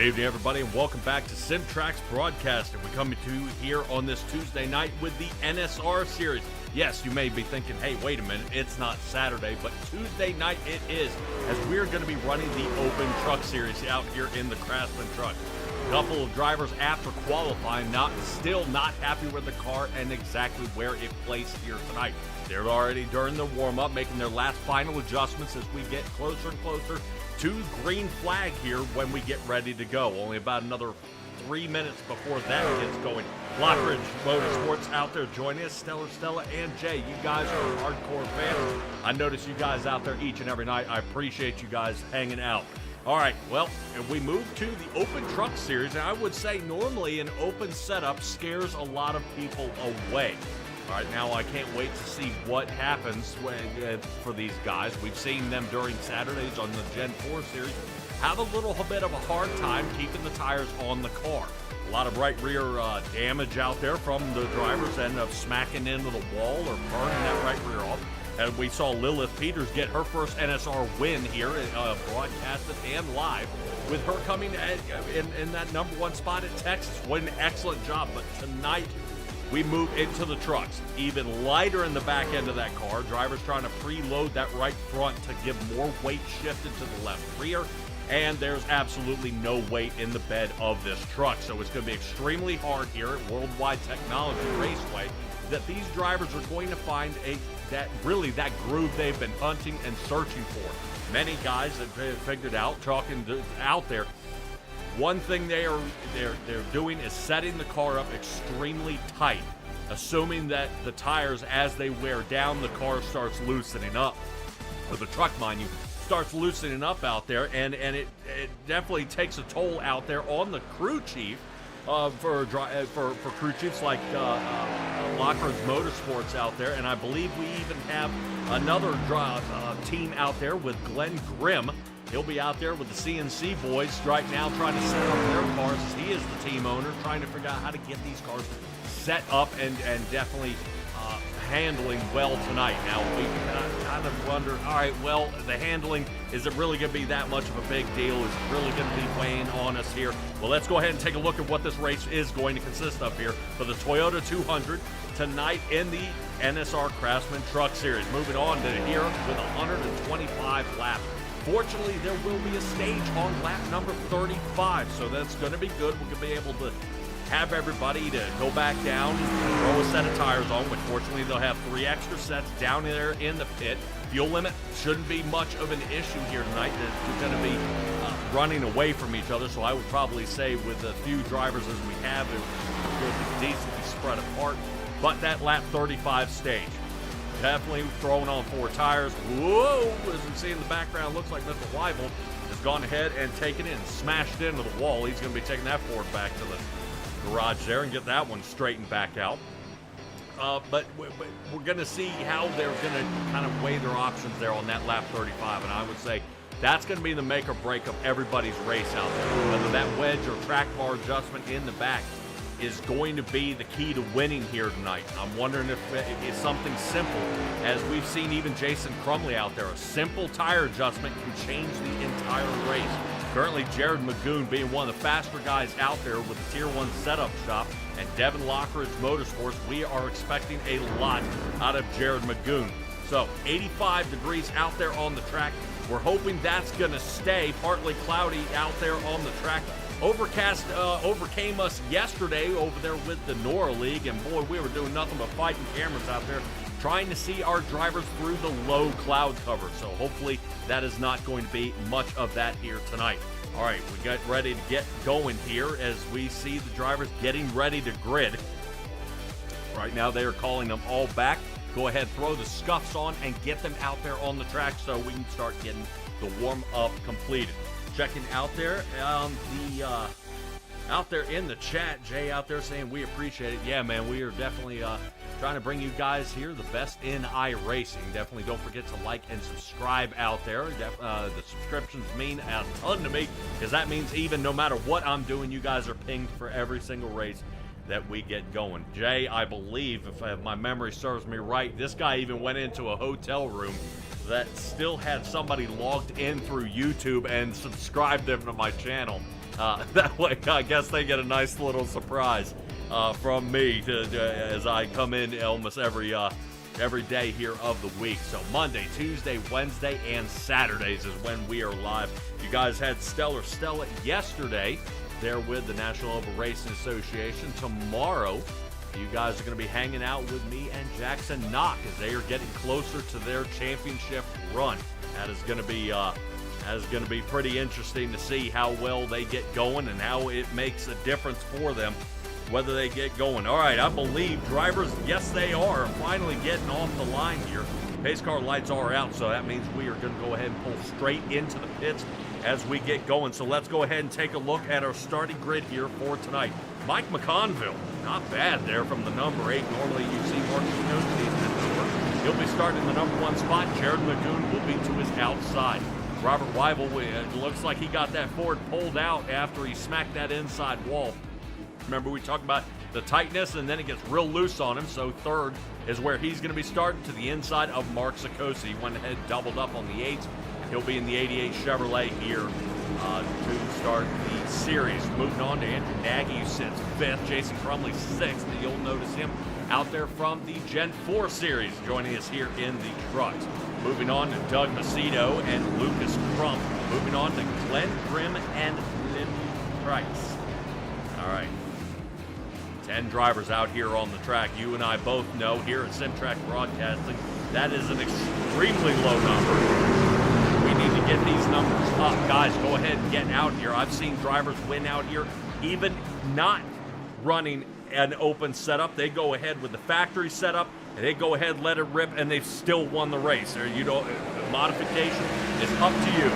Good evening, everybody, and welcome back to SimTraX Broadcasting. We come to you here on this Tuesday night with the NSR series. Yes, you may be thinking, hey, wait a minute, it's not Saturday, but Tuesday night it is, as we're going to be running the Open Truck Series out here in the Craftsman Truck. A couple of drivers after qualifying, still not happy with the car and exactly where it placed here tonight. They're already during the warm-up, making their last final adjustments as we get closer and closer to green flag here when we get ready to go. Only about another 3 minutes before that gets going. Lockridge Motorsports out there joining us. Stella, and Jay, you guys are hardcore fans. I notice you guys out there each and every night. I appreciate you guys hanging out. All right, well, we move to the Open Truck Series, and I would say normally an open setup scares a lot of people away. All right, now I can't wait to see what happens for these guys. We've seen them during Saturdays on the Gen 4 series have a little bit of a hard time keeping the tires on the car. A lot of right rear damage out there from the drivers, end up smacking into the wall or burning that right rear off. And we saw Lilith Peters get her first NSR win here, broadcasted and live, with her coming in that #1 spot at Texas. What an excellent job. But tonight, we move into the trucks. Even lighter in the back end of that car. Drivers trying to preload that right front to give more weight shifted to the left rear. And there's absolutely no weight in the bed of this truck. So it's going to be extremely hard here at Worldwide Technology Raceway that these drivers are going to find that groove they've been hunting and searching for. Many guys have figured out, out there, one thing they're doing is setting the car up extremely tight, assuming that the tires, as they wear down, the car starts loosening up. Or the truck, mind you, starts loosening up out there, and it definitely takes a toll out there on the crew chief, for crew chiefs like Lockridge Motorsports out there. And I believe we even have another team out there with Glenn Grimm. He'll be out there with the CNC boys right now trying to set up their cars. He is the team owner, trying to figure out how to get these cars set up and definitely handling well tonight. Now, we kind of wonder, all right, well, the handling, is it really going to be that much of a big deal? Is it really going to be weighing on us here? Well, let's go ahead and take a look at what this race is going to consist of here for the Toyota 200 tonight in the NSR Craftsman Truck Series. Moving on to here with 125 laps. Fortunately, there will be a stage on lap number 35, so that's going to be good. We're going to be able to have everybody to go back down, throw a set of tires on, which fortunately they'll have 3 extra sets down there in the pit. Fuel limit shouldn't be much of an issue here tonight. We're going to be running away from each other, so I would probably say with a few drivers as we have, it will be decently spread apart. But that lap 35 stage, definitely throwing on 4 tires. Whoa! As we see in the background, looks like Mr. Weibel has gone ahead and taken it and smashed into the wall. He's going to be taking that Ford back to the garage there and get that one straightened back out. But we're going to see how they're going to kind of weigh their options there on that lap 35. And I would say that's going to be the make or break of everybody's race out there. Whether that wedge or track bar adjustment in the back is going to be the key to winning here tonight. I'm wondering if it's something simple, as we've seen even Jason Crumley out there. A simple tire adjustment can change the entire race. Currently, Jared Magoon being one of the faster guys out there with the Tier 1 setup shop, and Devin Lockridge Motorsports, we are expecting a lot out of Jared Magoon. So, 85 degrees out there on the track. We're hoping that's going to stay partly cloudy out there on the track. Overcast overcame us yesterday over there with the NORA League, and boy, we were doing nothing but fighting cameras out there, trying to see our drivers through the low cloud cover. So hopefully that is not going to be much of that here tonight. All right, we got ready to get going here as we see the drivers getting ready to grid. Right now they are calling them all back. Go ahead, throw the scuffs on and get them out there on the track so we can start getting the warm-up completed. Checking out there out there in the chat, Jay out there saying we appreciate it. Yeah, man, we are definitely trying to bring you guys here the best in iRacing. Definitely don't forget to like and subscribe out there. The subscriptions mean a ton to me, because that means even no matter what I'm doing, you guys are pinged for every single race that we get going. Jay, I believe, if my memory serves me right, this guy even went into a hotel room that still had somebody logged in through YouTube and subscribed them to my channel. That way, I guess they get a nice little surprise from me as I come in almost every day here of the week. So Monday, Tuesday, Wednesday, and Saturdays is when we are live. You guys had Stella yesterday there with the National Oval Racing Association. Tomorrow, you guys are going to be hanging out with me and Jackson Knock as they are getting closer to their championship run. That is going to be pretty interesting to see how well they get going and how it makes a difference for them whether they get going. All right, I believe drivers, yes, they are finally getting off the line here. Pace car lights are out, so that means we are going to go ahead and pull straight into the pits as we get going. So let's go ahead and take a look at our starting grid here for tonight. Mike McConville, not bad there from the number 8. Normally you see Marcus Coates in that number. He'll be starting in the number 1 spot. Jared Magoon will be to his outside. Robert Weibel, it looks like he got that Ford pulled out after he smacked that inside wall. Remember, we talked about the tightness, and then it gets real loose on him, so third is where he's going to be starting to the inside of Mark Sikosi. He went ahead and doubled up on the 8s. He'll be in the 88 Chevrolet here to start the series. Moving on to Andrew Nagy, who sits 5th. Jason Crumley 6th. And you'll notice him out there from the Gen 4 series, joining us here in the trucks. Moving on to Doug Macedo and Lucas Crump. Moving on to Glenn Grimm and Lynn Price. All right. 10 drivers out here on the track. You and I both know here at SimTraX Broadcasting, that is an extremely low number. We need to get these numbers up. Guys, go ahead and get out here. I've seen drivers win out here, even not running an open setup. They go ahead with the factory setup, and they go ahead, let it rip, and they've still won the race. Modification is up to you.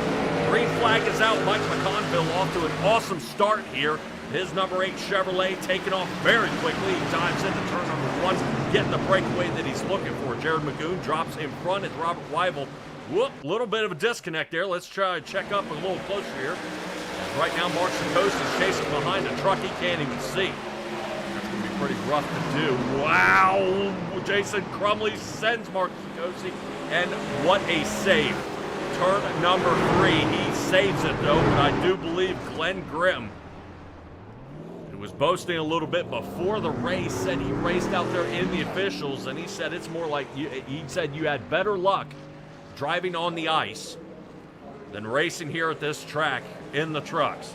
Green flag is out. Mike McConville off to an awesome start here. His number 8 Chevrolet taking off very quickly. He dives into turn number 1, getting the breakaway that he's looking for. Jared Magoon drops in front at Robert Weibel. Whoop, little bit of a disconnect there. Let's try to check up a little closer here. And right now, Mark Sikosi is chasing behind a truck he can't even see. That's going to be pretty rough to do. Wow! Jason Crumley sends Mark Sikosi, and what a save. Turn number 3, he saves it though, but I do believe Glenn Grimm was boasting a little bit before the race, said he raced out there in the officials, and he said it's more like, he said you had better luck driving on the ice than racing here at this track in the trucks.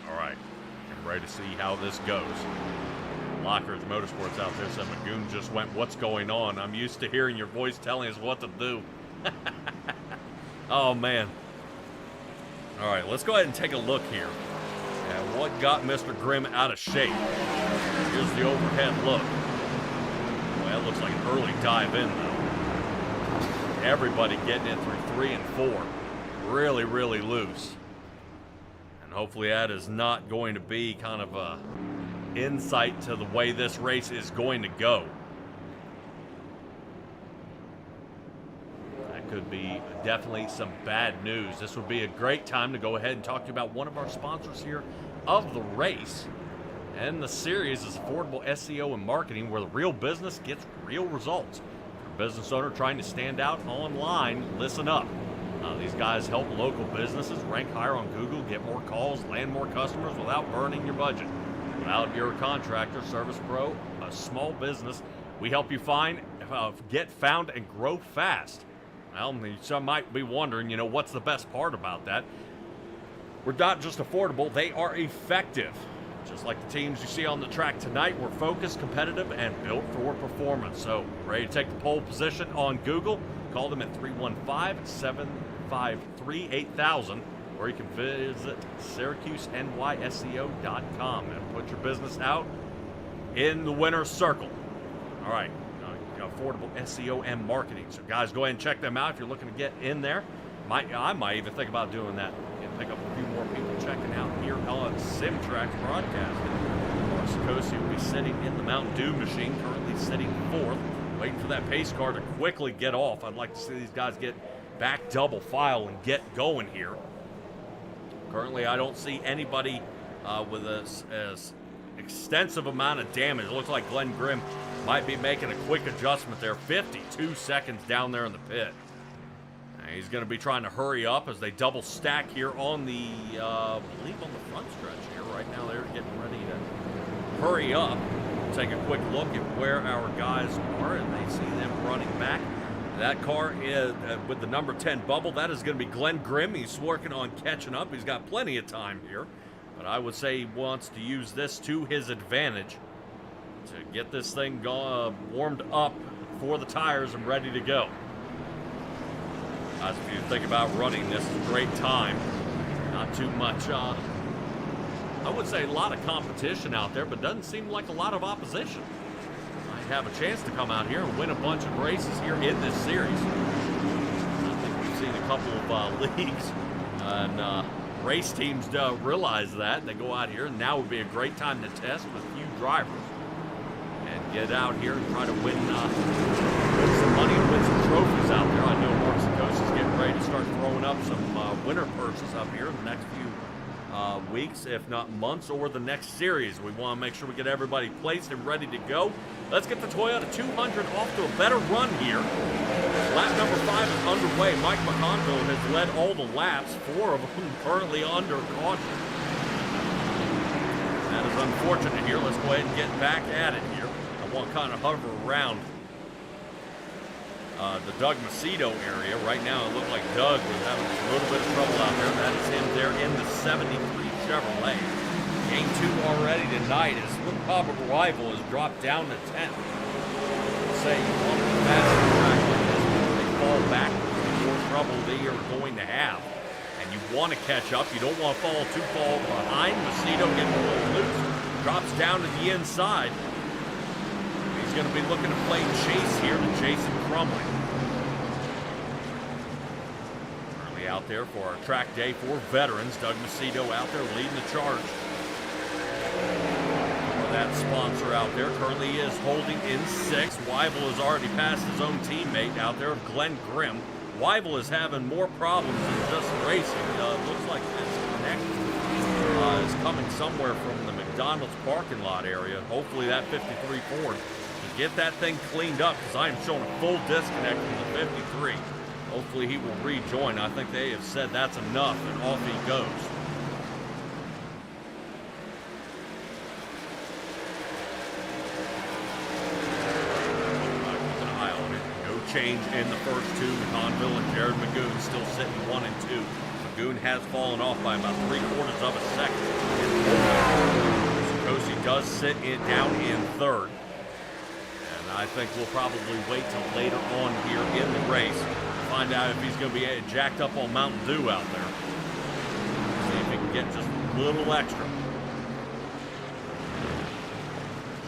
All right, I'm ready to see how this goes. Lockridge Motorsports out there said Magoon just went, what's going on? I'm used to hearing your voice telling us what to do. Oh, man. All right, let's go ahead and take a look here at what got Mr. Grimm out of shape. Here's the overhead look. Well, that looks like an early dive in, though. Everybody getting in through 3 and 4. Really, really loose. And hopefully that is not going to be kind of a insight to the way this race is going to go. Could be definitely some bad news. This would be a great time to go ahead and talk to you about one of our sponsors here of the race. And the series is Affordable SEO and Marketing, where the real business gets real results. For a business owner trying to stand out online, listen up. These guys help local businesses rank higher on Google, get more calls, land more customers without burning your budget. Without if you're a contractor, service pro, a small business, we help you get found and grow fast. Well, some might be wondering, what's the best part about that? We're not just affordable, they are effective. Just like the teams you see on the track tonight, we're focused, competitive, and built for performance. So, ready to take the pole position on Google? Call them at 315-753-8000, or you can visit SyracuseNYSEO.com and put your business out in the winner's circle. All right. Affordable SEO and Marketing. So guys, go ahead and check them out if you're looking to get in there. I might even think about doing that and pick up a few more people checking out here on SimTraX Broadcasting. Mark Sikosi will be sitting in the Mountain Dew machine, currently sitting 4th, waiting for that pace car to quickly get off. I'd like to see these guys get back double file and get going here. Currently, I don't see anybody with us as extensive amount of damage. It looks like Glenn Grimm might be making a quick adjustment there. 52 seconds down there in the pit. And he's going to be trying to hurry up as they double stack here on the, I believe on the front stretch here. Right now they're getting ready to hurry up. Take a quick look at where our guys are, and they see them running back. That car is with the number 10 bubble. That is going to be Glenn Grimm. He's working on catching up. He's got plenty of time here, but I would say he wants to use this to his advantage to get this thing warmed up for the tires and ready to go. As if you think about running, this is a great time. Not too much, I would say a lot of competition out there, but doesn't seem like a lot of opposition. Might have a chance to come out here and win a bunch of races here in this series. I think we've seen a couple of leagues and race teams realize that. They go out here, and now would be a great time to test with few drivers and get out here and try to win some money and win some trophies out there. I know Mark Sikos is getting ready to start throwing up some winner purses up here in the next few weeks, if not months, or the next series. We want to make sure we get everybody placed and ready to go. Let's get the Toyota 200 off to a better run here. Lap number 5 is underway. Mike McConville has led all the laps, 4 of them currently under caution. That is unfortunate here. Let's go ahead and get back at it here. I want to kind of hover around the Doug Macedo area. Right now it looked like Doug was having a little bit of trouble out there. That is him there in the 73 Chevrolet. Game 2 already tonight as Slim Papa Rival has dropped down to 10th. Say you want to pass the track like this, they fall backwards, the more trouble they are going to have. And you want to catch up. You don't want to fall too far behind. Macedo getting a little loose. Drops down to the inside. He's going to be looking to play chase here to Jason Crumley. Early out there for our track day for veterans. Doug Macedo out there leading the charge. For that sponsor out there currently is holding in 6th. Weibel has already passed his own teammate out there, Glenn Grimm. Weibel is having more problems than just racing. Looks like this connect is coming somewhere from the McDonald's parking lot area. Hopefully that 53 Ford can get that thing cleaned up, because I am showing a full disconnect from the 53. Hopefully he will rejoin. I think they have said that's enough, and off he goes. Change in the first 2. Conville and Jared Magoon still sitting 1 and 2. Magoon has fallen off by about 3/4 of a second. Sikosi does sit down in 3rd. And I think we'll probably wait till later on here in the race to find out if he's going to be jacked up on Mountain Dew out there. See if he can get just a little extra.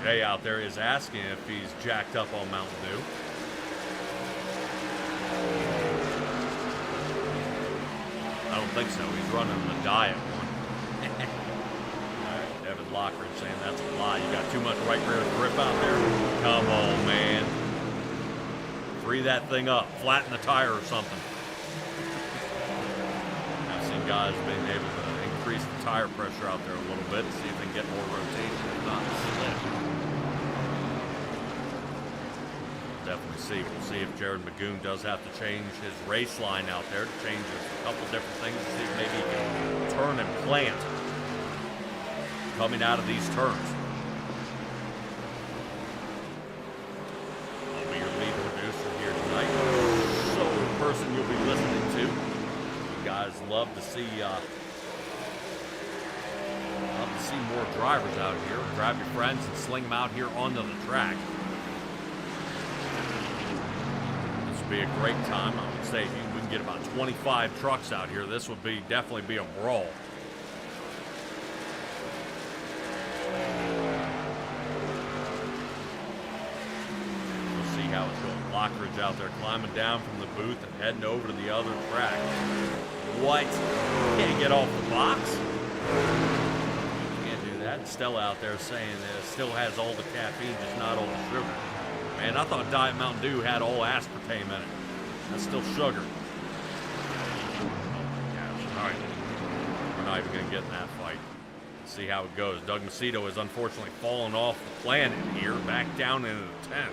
Jay out there is asking if he's jacked up on Mountain Dew. I don't think so. He's running the diet one. All right, Devin Lockridge saying that's a lie. You got too much right rear grip out there. Come on, man. Free that thing up. Flatten the tire or something. I've seen guys being able to increase the tire pressure out there a little bit to see if they can get more rotation and not slip. Definitely see. We'll see if Jared Magoon does have to change his race line out there to change a couple different things to see if maybe he can turn and plant coming out of these turns. I'll be your lead producer here tonight. So the person you'll be listening to. You guys love to see more drivers out here. Grab your friends and sling them out here onto the track. Be a great time. I would say if we can get about 25 trucks out here, this would definitely be a brawl. We'll see how it's going. Lockridge out there climbing down from the booth and heading over to the other track. What? Can't get off the box? Can't do that. Stella out there saying that it still has all the caffeine, just not all the sugar. Man, I thought Diet Mountain Dew had all aspartame in it. That's still sugar. Oh, gosh. All right. We're not even going to get in that fight. See how it goes. Doug Macedo has unfortunately fallen off the planet here, back down into the 10th.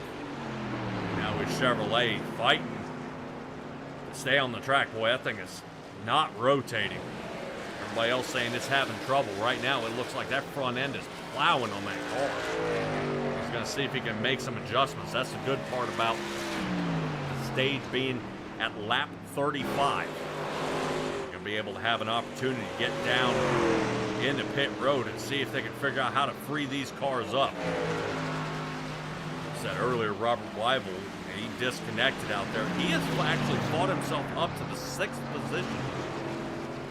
Now with Chevrolet fighting to stay on the track. Boy, that thing is not rotating. Everybody else saying it's having trouble. Right now, it looks like that front end is plowing on that car. He's going to see if he can make some adjustments. That's the good part about the stage being at lap 35. You're going to be able to have an opportunity to get down into pit road and see if they can figure out how to free these cars up. I said earlier, Robert Weibel, he disconnected out there. He has actually fought himself up to the 6th position.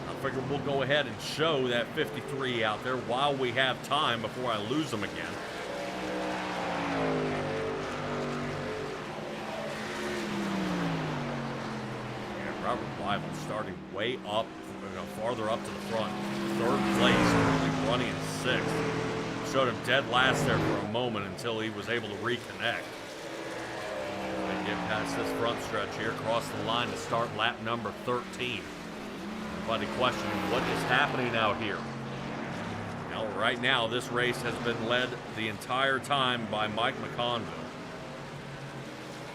I figure we'll go ahead and show that 53 out there while we have time before I lose them again. Yeah, Robert Weibel starting way up, farther up to the front. 3rd place, currently running in 6th. Showed him dead last there for a moment until he was able to reconnect. They get past this front stretch here, cross the line to start lap number 13. Everybody questioning what is happening out here. Now, right now, this race has been led the entire time by Mike McConville.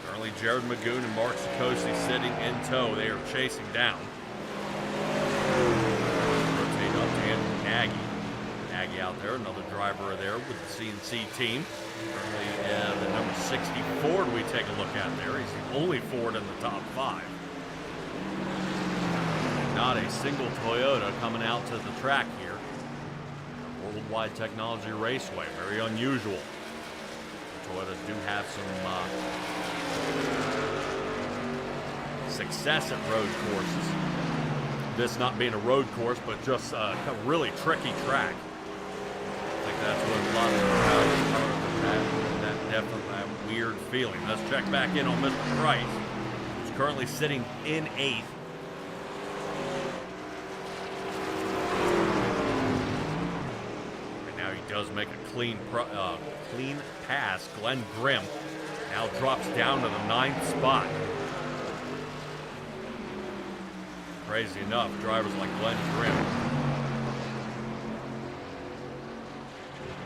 Currently, Jared Magoon and Mark Sikosi sitting in tow. They are chasing down. Rotate up to Andrew Nagy. Nagy out there, another driver there with the CNC team. Currently, the number 60 Ford we take a look at there. He's the only Ford in the top 5. Not a single Toyota coming out to the track here. Worldwide Technology Raceway, very unusual. Toyotas do have some success at road courses. This not being a road course, but just a really tricky track. I think that's what a lot of the crowd have, that definitely that weird feeling. Let's check back in on Mr. Price, who's currently sitting in 8th. Does make a clean pass. Glenn Grimm now drops down to the 9th spot. Crazy enough, drivers like Glenn Grimm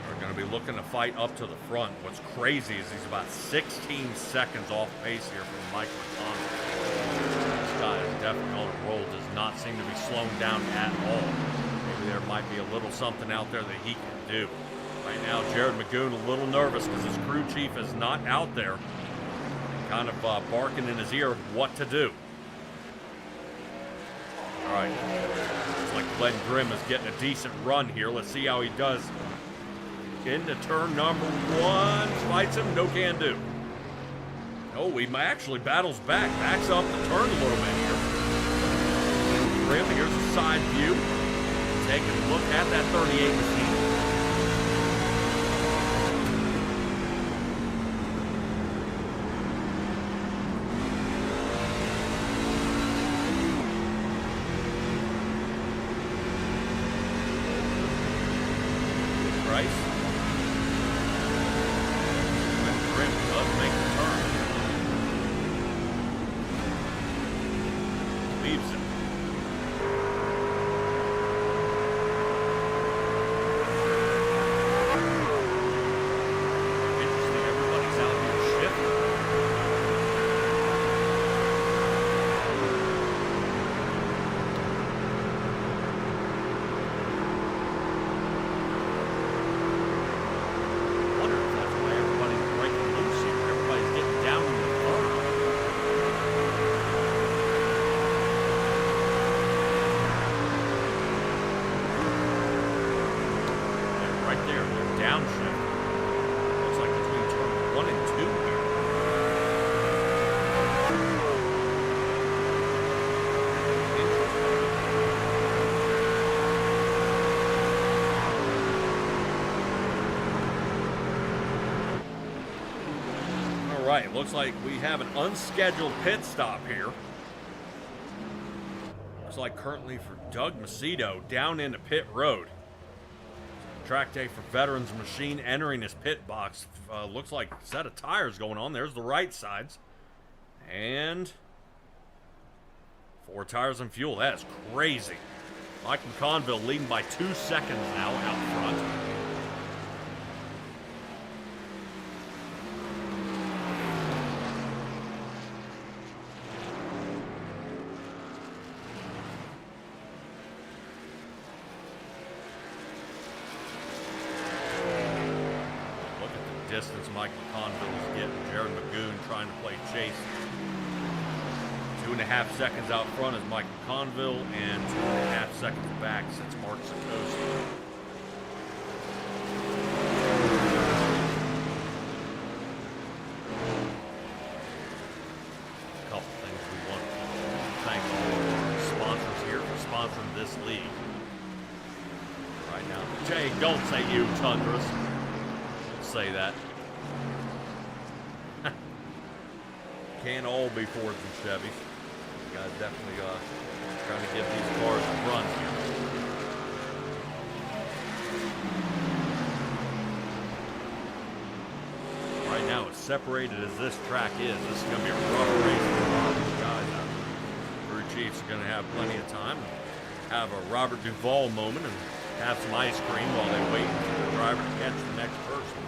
are going to be looking to fight up to the front. What's crazy is he's about 16 seconds off pace here from Mike McConville. This guy is definitely on a roll. Does not seem to be slowing down at all. There might be a little something out there that he can do. Right now, Jared Magoon a little nervous because his crew chief is not out there, kind of barking in his ear what to do. All right, looks like Glenn Grimm is getting a decent run here. Let's see how he does. Into turn number 1, fights him, no can do. Oh, he actually battles back, backs up the turn a little bit here. Grimm, here's a side view. Taking a look at that 38 machine. Price. When Grimm does make the turn. Leaves it. Right, looks like we have an unscheduled pit stop here. Looks like currently for Doug Macedo down into pit road. Track day for Veterans Machine entering his pit box. Looks like a set of tires going on. There's the right sides. And 4 tires and fuel. That's crazy. Mike McConville leading by 2 seconds now out front. Look at the distance Mike McConville is getting. Jared Magoon trying to play chase. 2.5 seconds out front is Mike McConville, and 2.5 seconds back since Mark Sikosi. A couple things we want to thank all of our sponsors here for sponsoring this league. Right now, Jay, don't say you, Tundras. Don't say that. Can't all be Fords and Chevys. You guys definitely trying to give these cars a run here. Right now, as separated as this track is, this is going to be a rough race for a lot of these guys out there. Crew chiefs are going to have plenty of time to have a Robert Duvall moment and have some ice cream while they wait for the driver to catch the next person.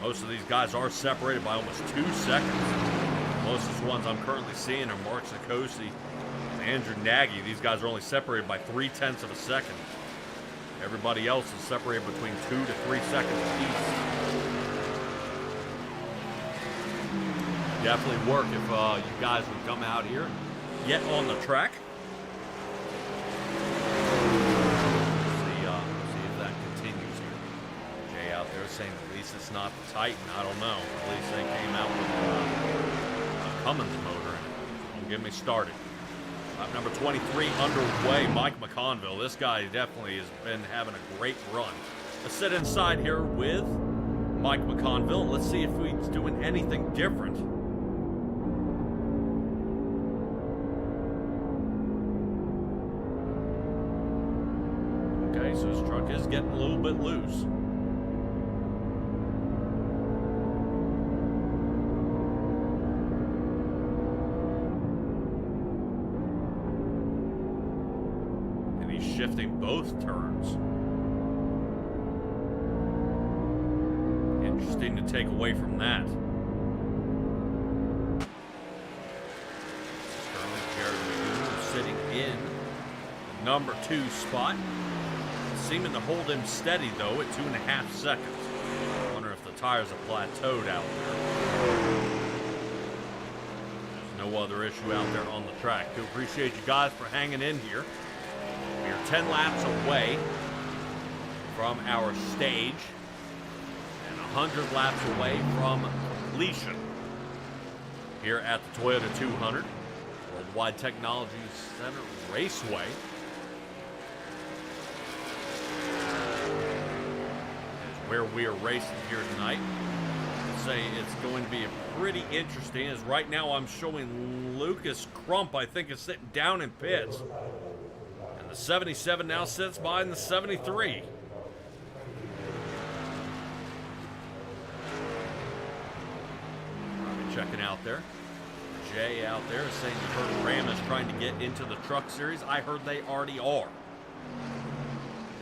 Most of these guys are separated by almost 2 seconds. Closest ones I'm currently seeing are Mark Sikosi and Andrew Nagy. These guys are only separated by 0.3 of a second. Everybody else is separated between 2 to 3 seconds apiece. Definitely work if you guys would come out here and get on the track. See if that continues here. Jay out there saying at least it's not the Titan. I don't know. At least they came out with Cummins motor in it. Don't get me started. Lap number 23 underway. Mike McConville. This guy definitely has been having a great run. Let's sit inside here with Mike McConville. Let's see if he's doing anything different. Okay, so his truck is getting a little bit loose. Shifting both turns. Interesting to take away from that. Currently, Jared Magoon sitting in the number 2 spot. Seeming to hold him steady, though, at 2.5 seconds. I wonder if the tires have plateaued out there. There's no other issue out there on the track. Do appreciate you guys for hanging in here. We are 10 laps away from our stage and 100 laps away from completion here at the Toyota 200 Worldwide Technology Center Raceway. Is where we are racing here tonight. I'd say it's going to be a pretty interesting, as right now I'm showing Lucas Crump, I think, is sitting down in pits. The 77 now sits behind the 73. Checking out there. Jay out there is saying you heard Ram is trying to get into the Truck Series. I heard they already are.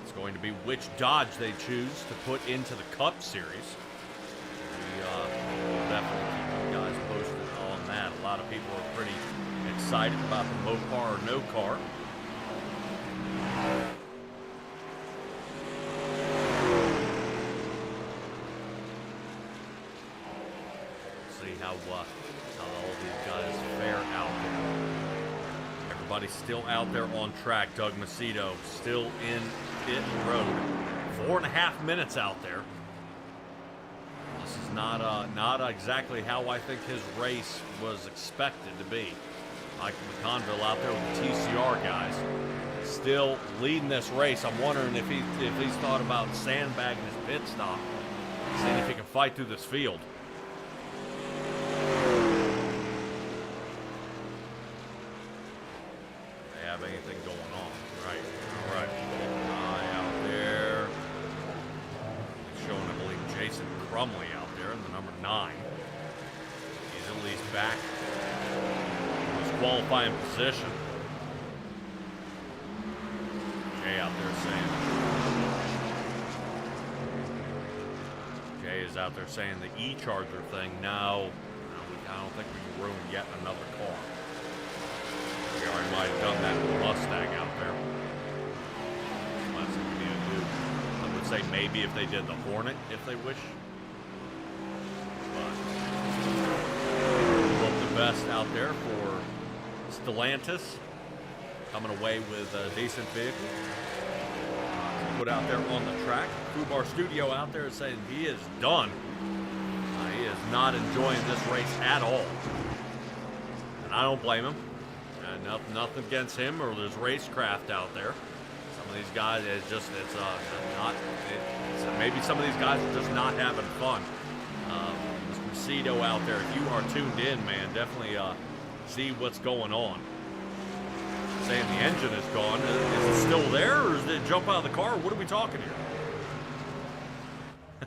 It's going to be which Dodge they choose to put into the Cup Series. We will definitely keep you guys posted on that. A lot of people are pretty excited about the Mopar or no car. See how all these guys fare out there. Everybody's still out there on track. Doug Macedo still in pit road. 4.5 minutes out there. This is not exactly how I think his race was expected to be. Mike McConville out there with the TCR guys, still leading this race. I'm wondering if he's thought about sandbagging his pit stop, seeing if he can fight through this field. They have anything going on, right? All right, eye out there. Showing, I believe, Jason Crumley out there in the number 9. He's at least back in his qualifying position. is out there saying the e-charger thing. No, I don't think we can ruin yet another car. We already might have done that with the Mustang out there. That's what we need to do. I would say maybe if they did the Hornet, if they wish. But hope the best out there for Stellantis. Coming away with a decent vehicle. Put out there on the track. Fubar Studio out there is saying he is done. He is not enjoying this race at all. And I don't blame him. Nothing against him or his racecraft out there. Some of these guys, maybe some of these guys are just not having fun. Mr. Macedo out there, if you are tuned in, man, definitely see what's going on. Saying the engine is gone. Is it still there, or did it jump out of the car? What are we talking here?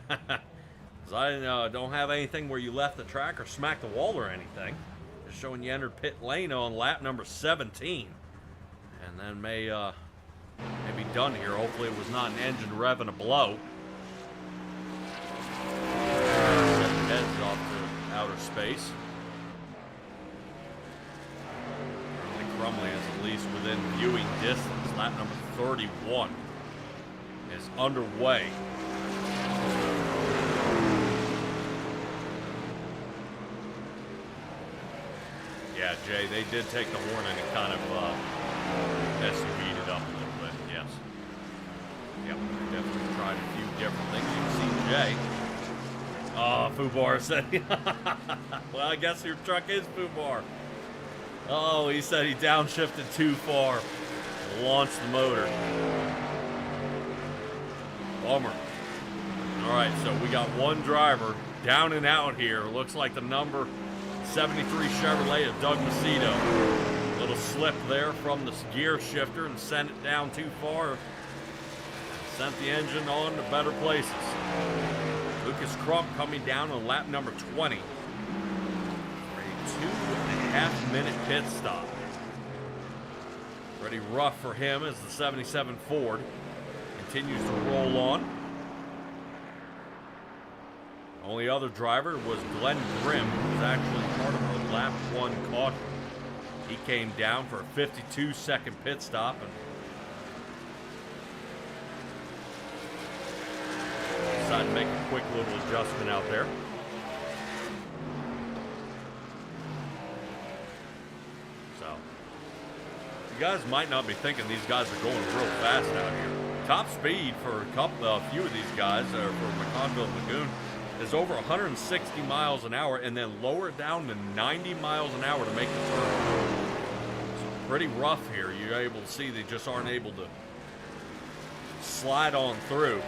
Because I don't have anything where you left the track or smacked the wall or anything. Just showing you entered pit lane on lap number 17. And then may be done here. Hopefully it was not an engine revving a blow. Set the heads off to outer space. Crumley is at least within viewing distance. Lap number 31 is underway. Yeah, Jay, they did take the Hornet and kind of SUV'd it up a little bit, yes. Yep, they definitely tried a few different things. You can see Jay. Oh, Fubar said, well, I guess your truck is Fubar. Oh, he said he downshifted too far. Launched the motor. Bummer. All right, so we got one driver down and out here. Looks like the number 73 Chevrolet of Doug Macedo. Little slip there from the gear shifter and sent it down too far. Sent the engine on to better places. Lucas Crump coming down on lap number 20. 2.5-minute pit stop. Pretty rough for him as the 77 Ford continues to roll on. Only other driver was Glenn Grimm, who was actually part of the lap 1 caution. He came down for a 52-second pit stop and decided to make a quick little adjustment out there. You guys might not be thinking these guys are going real fast out here. Top speed for a few of these guys, for McConville Lagoon, is over 160 miles an hour, and then lower down to 90 miles an hour to make the turn. So pretty rough here. You're able to see they just aren't able to slide on through.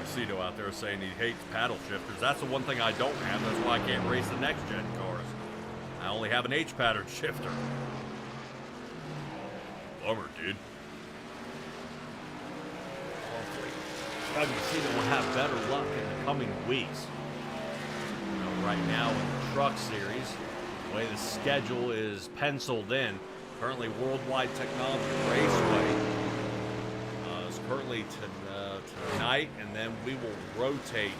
Macedo out there saying he hates paddle shifters. That's the one thing I don't have. That's why I can't race the next gen cars. I only have an H-pattern shifter. Bummer, dude. Hopefully, Doug Macedo will have better luck in the coming weeks. Right now in the Truck Series, the way the schedule is penciled in, currently Worldwide Technology Raceway is currently tonight, and then we will rotate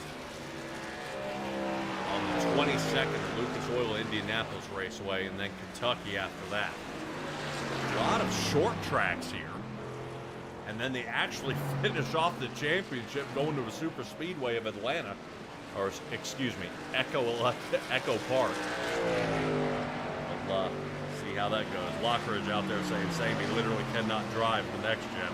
on the 22nd at Lucas Oil Indianapolis Raceway, and then Kentucky after that. A lot of short tracks here. And then they actually finish off the championship going to the Super Speedway of Atlanta, or excuse me, Echo Park. We'll see how that goes. Lockridge out there saying same. He literally cannot drive the next gen.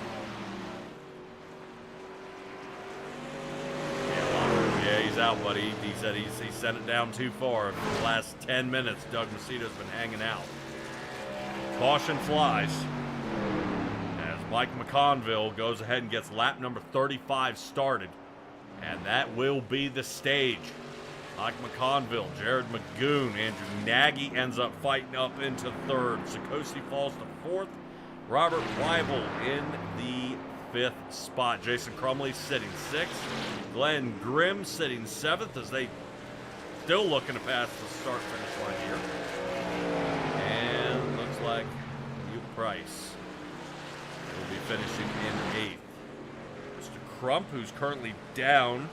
Yeah, he's out, buddy. He said he sent it down too far. For the last 10 minutes, Doug Macedo's been hanging out. Caution flies as Mike McConville goes ahead and gets lap number 35 started. And that will be the stage. Mike McConville, Jared Magoon, Andrew Nagy ends up fighting up into third. Sikosi falls to fourth. Robert Weibel in the fifth spot. Jason Crumley sitting sixth. Glenn Grimm sitting seventh as they still looking to pass the start-finish line here. And looks like Hugh Price will be finishing in eighth. Mr. Crump, who's currently down.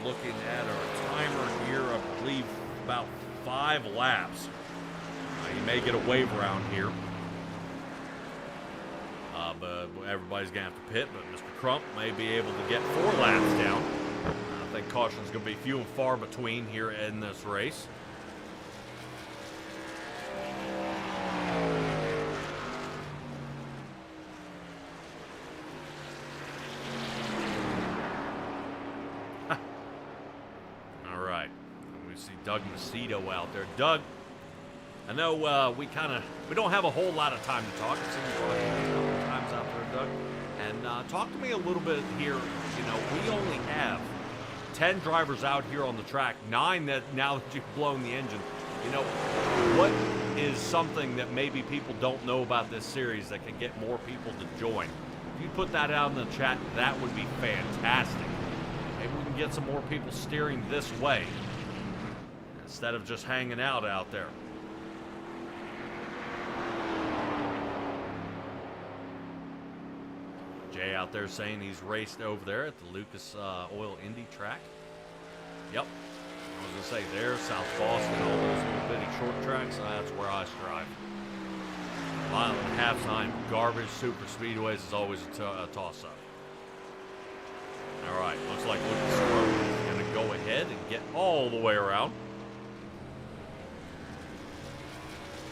Looking at our timer here, I believe about 5 laps. He may get a wave round here. But everybody's going to have to pit, but Mr. Crump may be able to get 4 laps down. I think caution's going to be few and far between here in this race. All right. We see Doug Macedo out there. Doug, I know we don't have a whole lot of time to talk. I've seen you a couple of times out there, Doug. And talk to me a little bit here. You know, we only have 10 drivers out here on the track, 9 that now that you've blown the engine. You know, what is something that maybe people don't know about this series that can get more people to join? If you put that out in the chat, that would be fantastic. Maybe we can get some more people steering this way instead of just hanging out there. Jay out there saying he's raced over there at the Lucas Oil Indy track. Yep. I was going to say there, South Boston, all those little bitty short tracks, that's where I strive. Mile and a half time, garbage, super speedways is always a toss-up. All right, looks like Lucas Oil is going to go ahead and get all the way around.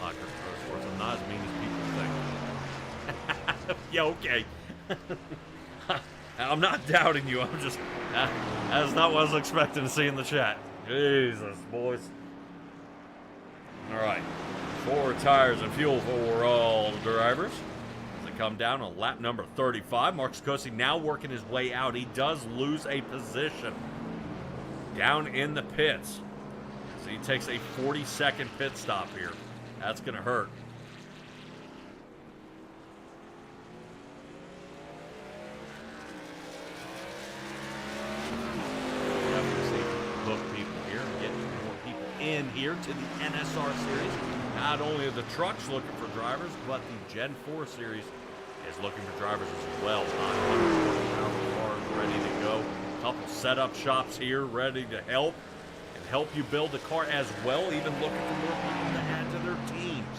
I'm not as mean as people think. Yeah, okay. I'm not doubting you. I'm just that's not what I was expecting to see in the chat. Jesus, boys. All right, 4 tires and fuel for all the drivers as they come down on lap number 35. Mark Scosi now working his way out. He does lose a position down in the pits, so he takes a 40-second pit stop here. That's gonna hurt. In here to the NSR series. Not only are the trucks looking for drivers, but the Gen 4 series is looking for drivers as well. 940,000 cars ready to go. A couple setup shops here ready to help you build a car as well, even looking for more people to add to their teams.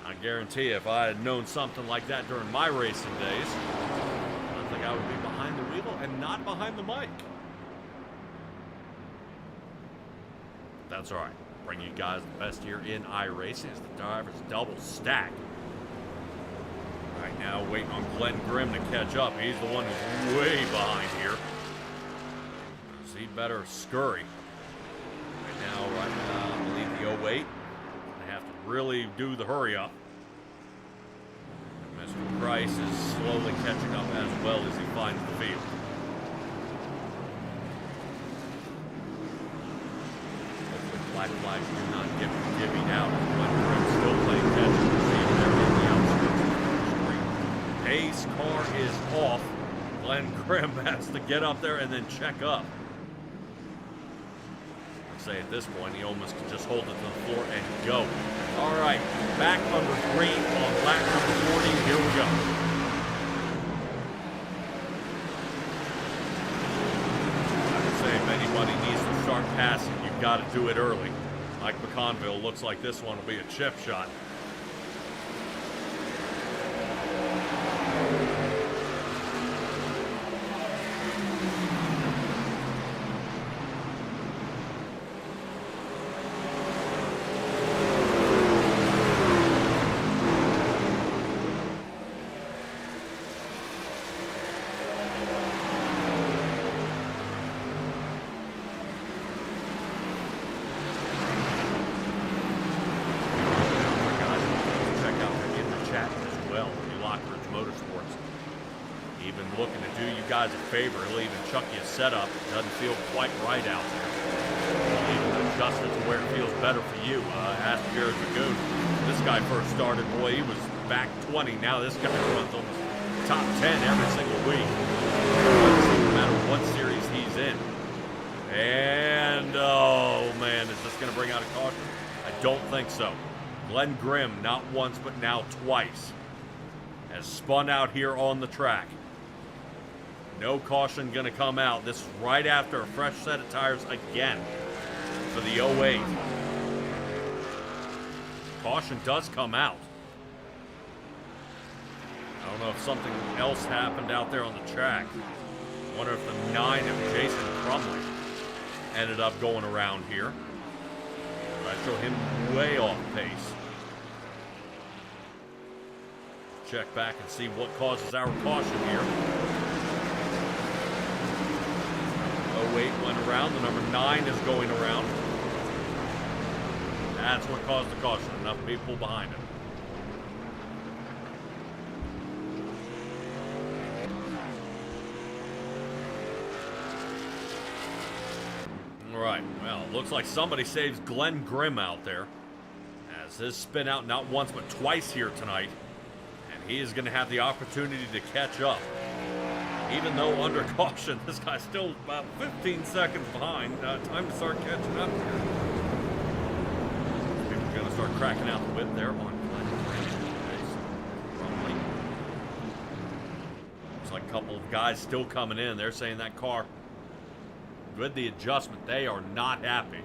I guarantee if I had known something like that during my racing days, I think I would be behind the wheel and not behind the mic. That's all right. Bring you guys the best here in iRacing as the drivers double stack. Right now, waiting on Glenn Grimm to catch up. He's the one who's way behind here. So he better scurry. Right now, I believe the 08. They have to really do the hurry up. And Mr. Price is slowly catching up as well as he finds the field. Black flags do not get divvied out. Glenn Grimm still playing catch and receiving there in the outskirts of the street. Pace car is off. Glenn Grimm has to get up there and then check up. I'd say at this point he almost can just hold it to the floor and go. All right, back under green on lap number 40. Here we go. If anybody needs to start passing, you've got to do it early. Mike McConville looks like this one will be a chip shot. Guys a favor, he'll even chuck you a setup. Doesn't feel quite right out there. He'll even adjust it to where it feels better for you. Ask Jared Magoon. This guy first started, boy, he was back 20. Now this guy runs almost top 10 every single week. No matter what series he's in. And, oh man, is this going to bring out a caution? I don't think so. Glenn Grimm, not once but now twice, has spun out here on the track. No caution going to come out. This is right after a fresh set of tires again for the 08. Caution does come out. I don't know if something else happened out there on the track. I wonder if the 9 of Jason Crumley ended up going around here. I show him way off pace. Check back and see what causes our caution here. 08 went around. The number 9 is going around. That's what caused the caution. Enough people behind him. All right, well, looks like somebody saves Glenn Grimm out there. As his spin out not once but twice here tonight. And he is going to have the opportunity to catch up. Even though under caution, this guy's still about 15 seconds behind. Time to start catching up here. People are going to start cracking out the whip there on Glenn Grimm. Looks like a couple of guys still coming in. They're saying that car, with the adjustment, they are not happy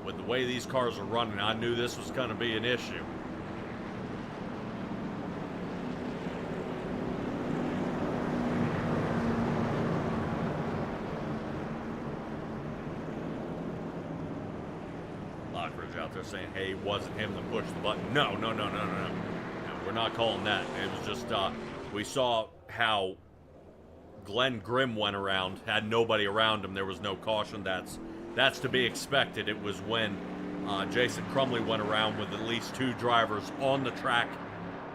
with the way these cars are running. I knew this was going to be an issue. Lockridge out there saying, hey, it wasn't him that pushed the button. No, we're not calling that. It was just, we saw how Glenn Grimm went around, had nobody around him. There was no caution. That's to be expected. It was when Jason Crumley went around with at least 2 drivers on the track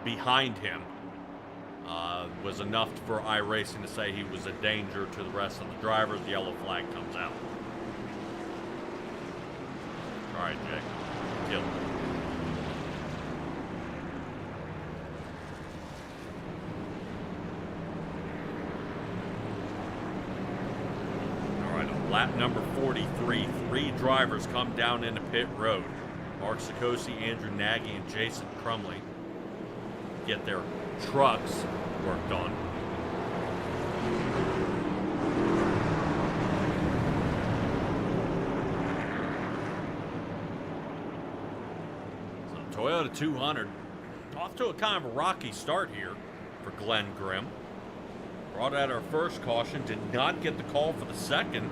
behind him. Was enough for iRacing to say he was a danger to the rest of the drivers. The yellow flag comes out. All right, Jake. Kill him. Lap number 43, 3 drivers come down into pit road. Mark Sikosi, Andrew Nagy, and Jason Crumley get their trucks worked on. So Toyota 200 off to a kind of a rocky start here for Glenn Grimm. Brought out our first caution, did not get the call for the second.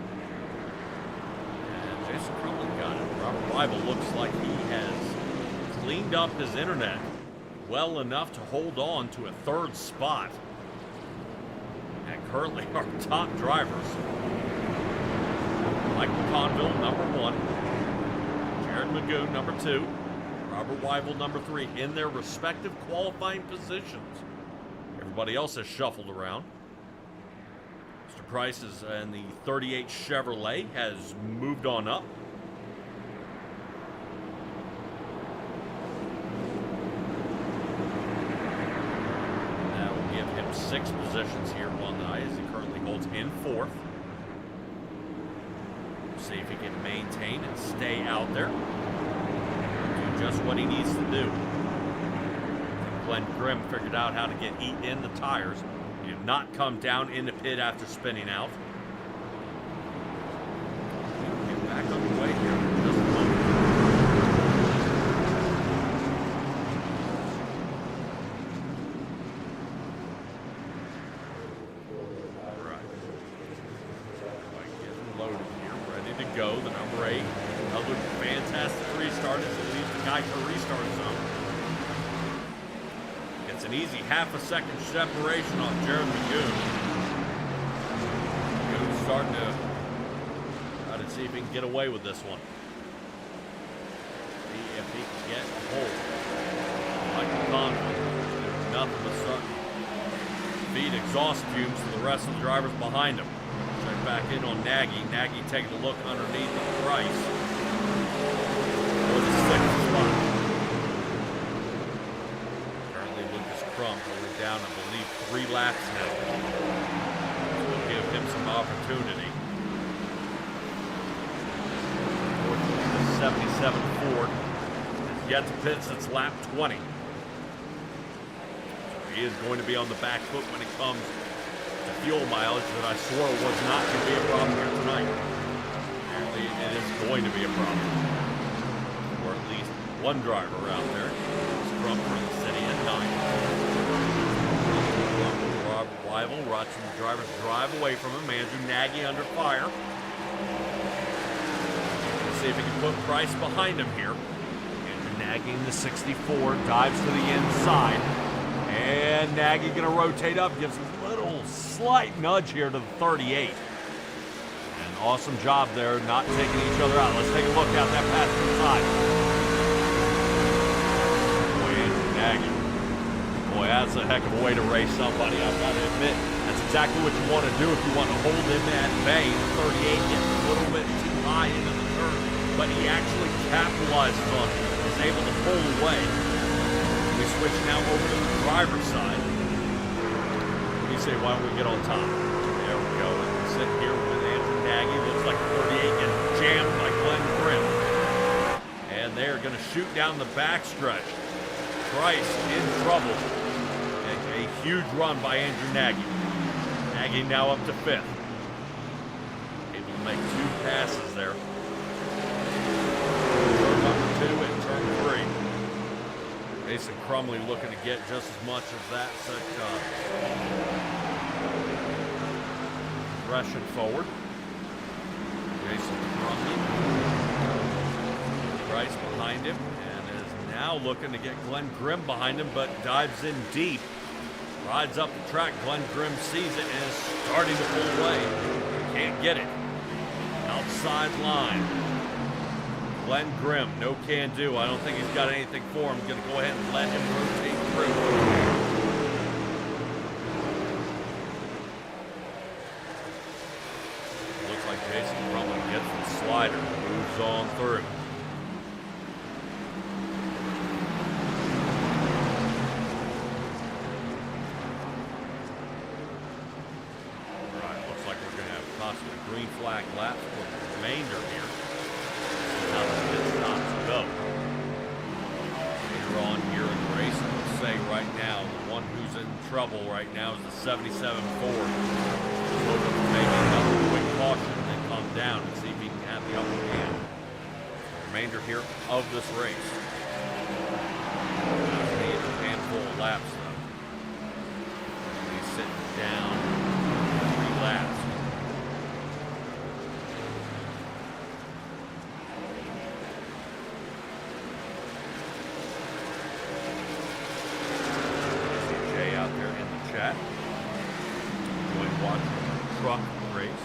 Jason Crumley got it. Robert Weibel looks like he has cleaned up his internet well enough to hold on to a 3rd spot. And currently our top drivers, Mike McConville, number 1, Jared Magoon, number 2, Robert Weibel, number 3, in their respective qualifying positions. Everybody else has shuffled around. Price is in the 38 Chevrolet has moved on up. That will give him 6 positions here on the night as he currently holds in 4th. See if he can maintain and stay out there. Do just what he needs to do. Glenn Grimm figured out how to get in the tires. He did not come down in the pit after spinning out. Get back on the way here in just a moment. All right. Getting loaded here, ready to go. The number 8. Another fantastic restart as it leaves the Geico restart zone. It's an easy half-a-second separation on Jared Magoon. Magoon's starting to try to see if he can get away with this one. See if he can get hold. Michael Conlon, there's nothing but starting to feed exhaust fumes to the rest of the drivers behind him. Check back in on Nagy. Nagy taking a look underneath the Price for the 6th spot. Holding down, I believe, 3 laps now. This will give him some opportunity. Fortunately, the 77 Ford has yet to pit since lap 20. So he is going to be on the back foot when it comes to fuel mileage that I swore was not going to be a problem here tonight. Apparently it is going to be a problem. Or at least one driver out there. Scrum for the city at 9. Rival, watching the drivers drive away from him. Andrew Nagy under fire. Let's see if he can put Price behind him here. Andrew Nagy in the 64, dives to the inside. And Nagy going to rotate up, gives a little slight nudge here to the 38. An awesome job there, not taking each other out. Let's take a look out that passenger side. Boy, Andrew Nagy. Boy, that's a heck of a way to race somebody, I've got to admit. That's exactly what you want to do if you want to hold him at bay. The 38 gets a little bit too high into the turn, but he actually capitalizes on it. He's able to pull away. We switch now over to the driver's side. What do you say, why don't we get on top? There we go. And sit here with Andrew Nagy. Looks like the 38 gets jammed by Glenn Grimm. And they're going to shoot down the backstretch. Price in trouble. A huge run by Andrew Nagy. Nagy now up to 5th. Able to make 2 passes there. Turn number 2 and turn 3. Mason Crumley looking to get just as much of that progression forward. Jason Crumley. Price behind him. Now looking to get Glenn Grimm behind him, but dives in deep. Rides up the track. Glenn Grimm sees it and is starting to pull away. Can't get it. Outside line. Glenn Grimm, no can do. I don't think he's got anything for him. Going to go ahead and let him rotate through. Looks like Jason probably gets the slider. Moves on through. Green flag laps for the remainder here. See how the pit stops go. Later on here in the race, I will say right now, the one who's in trouble right now is the 77 Ford. Just hoping for maybe another quick caution and then come down and see if he can have the upper hand. The remainder here of this race. Need a handful of laps though. He's sitting down 3 laps. Truck race.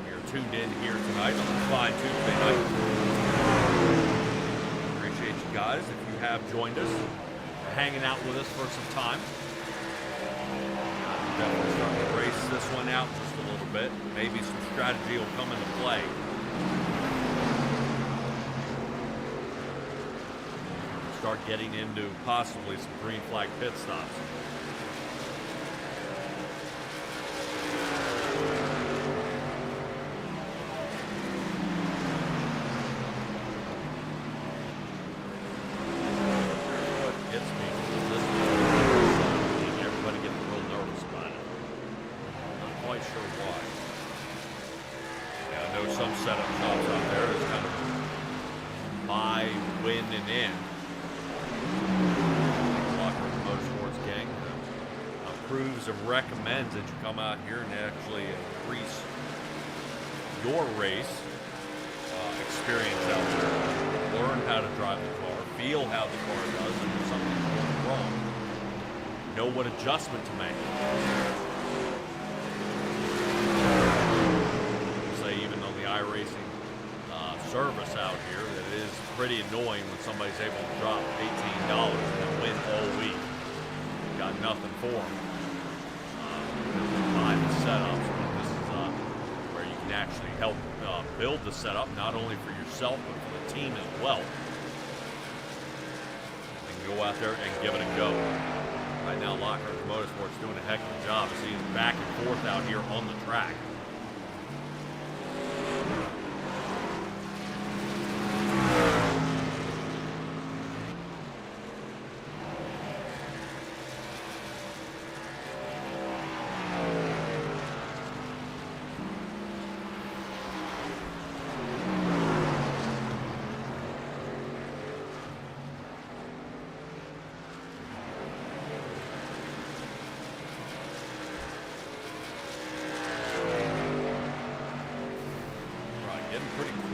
We are tuned in here tonight on a fine Tuesday night. Appreciate you guys if you have joined us, hanging out with us for some time. Definitely starting to race this one out just a little bit. Maybe some strategy will come into play. Start getting into possibly some green flag pit stops. Recommends that you come out here and actually increase your race experience out there. Learn how to drive the car, feel how the car does, and if something's going wrong, know what adjustment to make. Say even on the iRacing service out here, that it is pretty annoying when somebody's able to drop $18 and win all week. Got nothing for them. Setups, but this is where you can actually help build the setup, not only for yourself, but for the team as well. And go out there and give it a go. Right now, Lockhart Motorsports doing a heck of a job as he's back and forth out here on the track.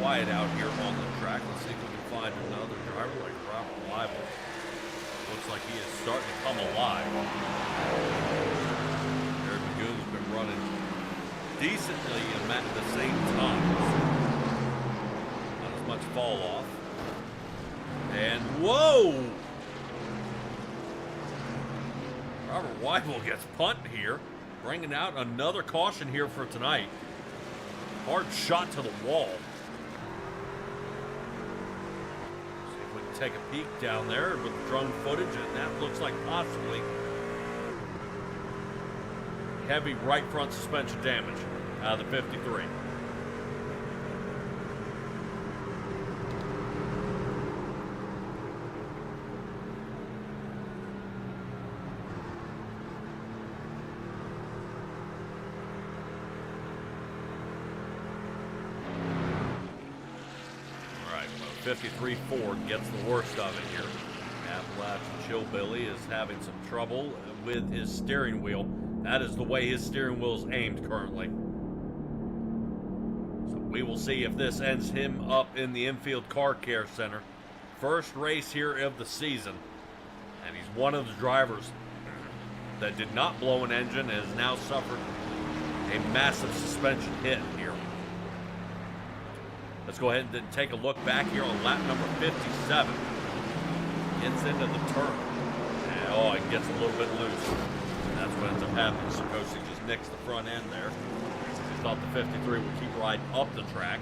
quiet out here on the track. Let's see if we can find another driver like Robert Weibel. Looks like he is starting to come alive. Jared Magoon's been running decently at the same time. Not as much fall off. And whoa! Robert Weibel gets punted here, bringing out another caution here for tonight. Hard shot to the wall. See if we can take a peek down there with the drone footage, and that looks like possibly heavy right front suspension damage out of the 53. All right, 53 Ford gets the worst of it here. Appalachian Chillbilly is having some trouble with his steering wheel. That is the way his steering wheel is aimed currently. So we will see if this ends him up in the infield car care center. First race here of the season. And he's one of the drivers that did not blow an engine and has now suffered a massive suspension hit here. Let's go ahead and take a look back here on lap number 57. Gets into the turn. And, oh, it gets a little bit loose. And that's what ends up happening. Sikosi just nicks the front end there. He thought the 53 would keep riding up the track.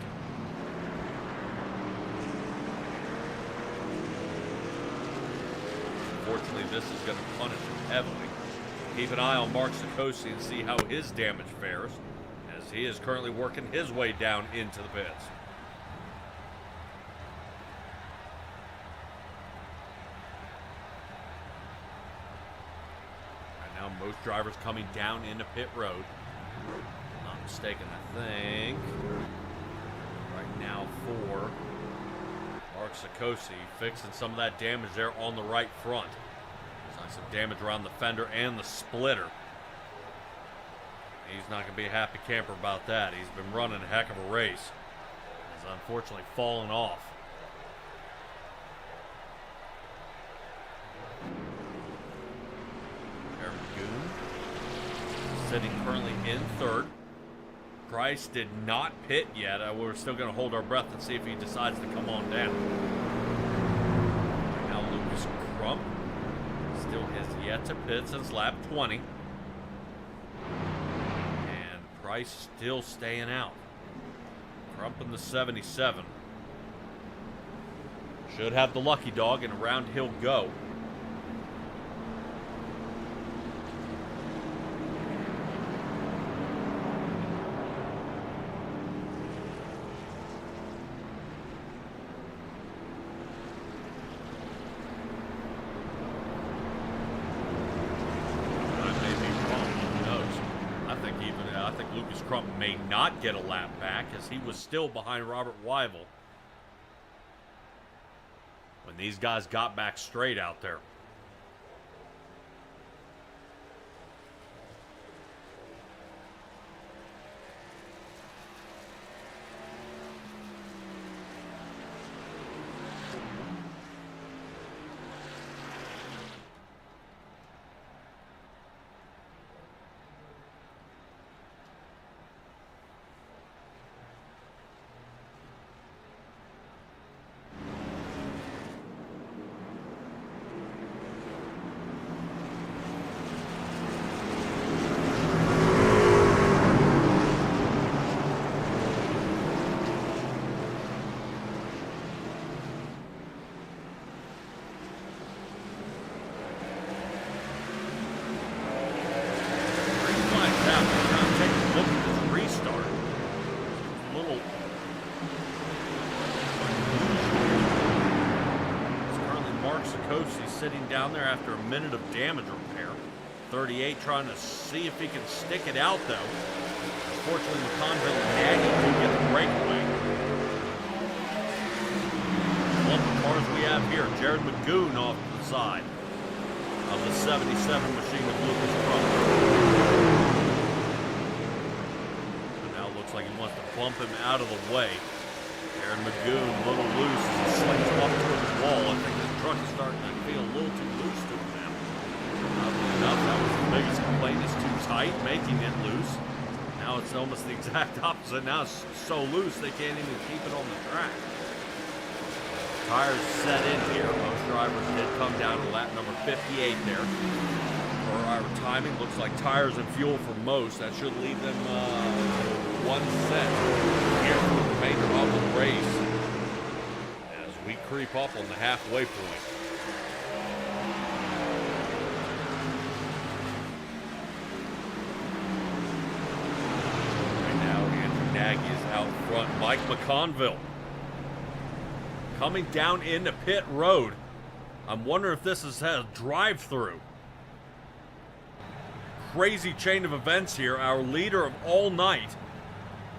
Unfortunately, this is going to punish him heavily. Keep an eye on Mark Sikosi and see how his damage fares, as he is currently working his way down into the pits. Most drivers coming down into pit road. Not mistaken, I think. Right now for Mark Sikosi, fixing some of that damage there on the right front. There's like some damage around the fender and the splitter. He's not going to be a happy camper about that. He's been running a heck of a race. He's unfortunately fallen off. Sitting currently in third. Price did not pit yet. We're still going to hold our breath and see if he decides to come on down. Right now Lucas Crump still has yet to pit since lap 20. And Price still staying out. Crump in the 77. Should have the lucky dog, and around he'll go. Crump may not get a lap back, as he was still behind Robert Weibel when these guys got back straight out there. Sitting down there after a minute of damage repair. 38 trying to see if he can stick it out, though. Unfortunately, McConville and Nagy do get the breakaway. One of the cars we have here, Jared Magoon off to the side of the 77 machine with Lucas Crump. And now it looks like he wants to bump him out of the way. Aaron Magoon, a little loose as he slings him up toward the wall. I think his truck is starting to feel a little too loose to him now. Enough, that was the biggest complaint, is too tight, making it loose. Now it's almost the exact opposite. Now it's so loose they can't even keep it on the track. Tires set in here. Most drivers did come down to lap number 58 there. For our timing, looks like tires and fuel for most. That should leave them 1 set here for the remainder of the race as we creep up on the halfway point. Right now, Andrew Nagy is out front. Mike McConville coming down into pit road. I'm wondering if this is a drive-through. Crazy chain of events here. Our leader of all night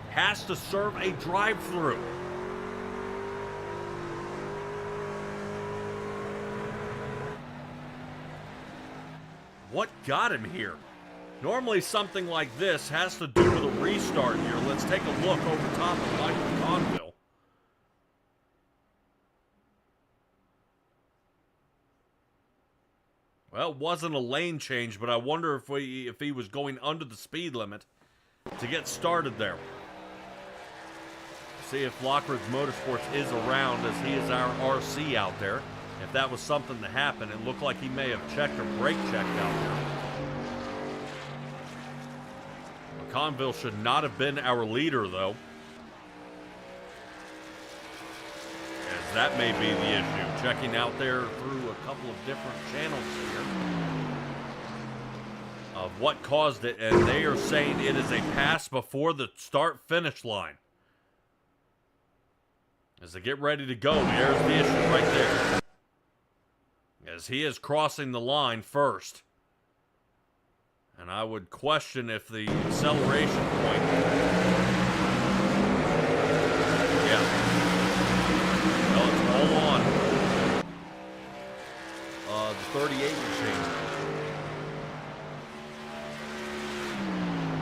has to serve a drive-through. What got him here? Normally something like this has to do with a restart here. Let's take a look over top of Mike McConville. Well, it wasn't a lane change, but I wonder if he was going under the speed limit to get started there. See if Lockridge Motorsports is around, as he is our RC out there. If that was something that happened, it looked like he may have checked or brake checked out there. McConville should not have been our leader, though, as that may be the issue. Checking out there through a couple of different channels here of what caused it, and they are saying it is a pass before the start-finish line. As they get ready to go, there's the issue right there, as he is crossing the line first. And I would question if the acceleration point... Yeah. Well, it's all on. The 38 machine.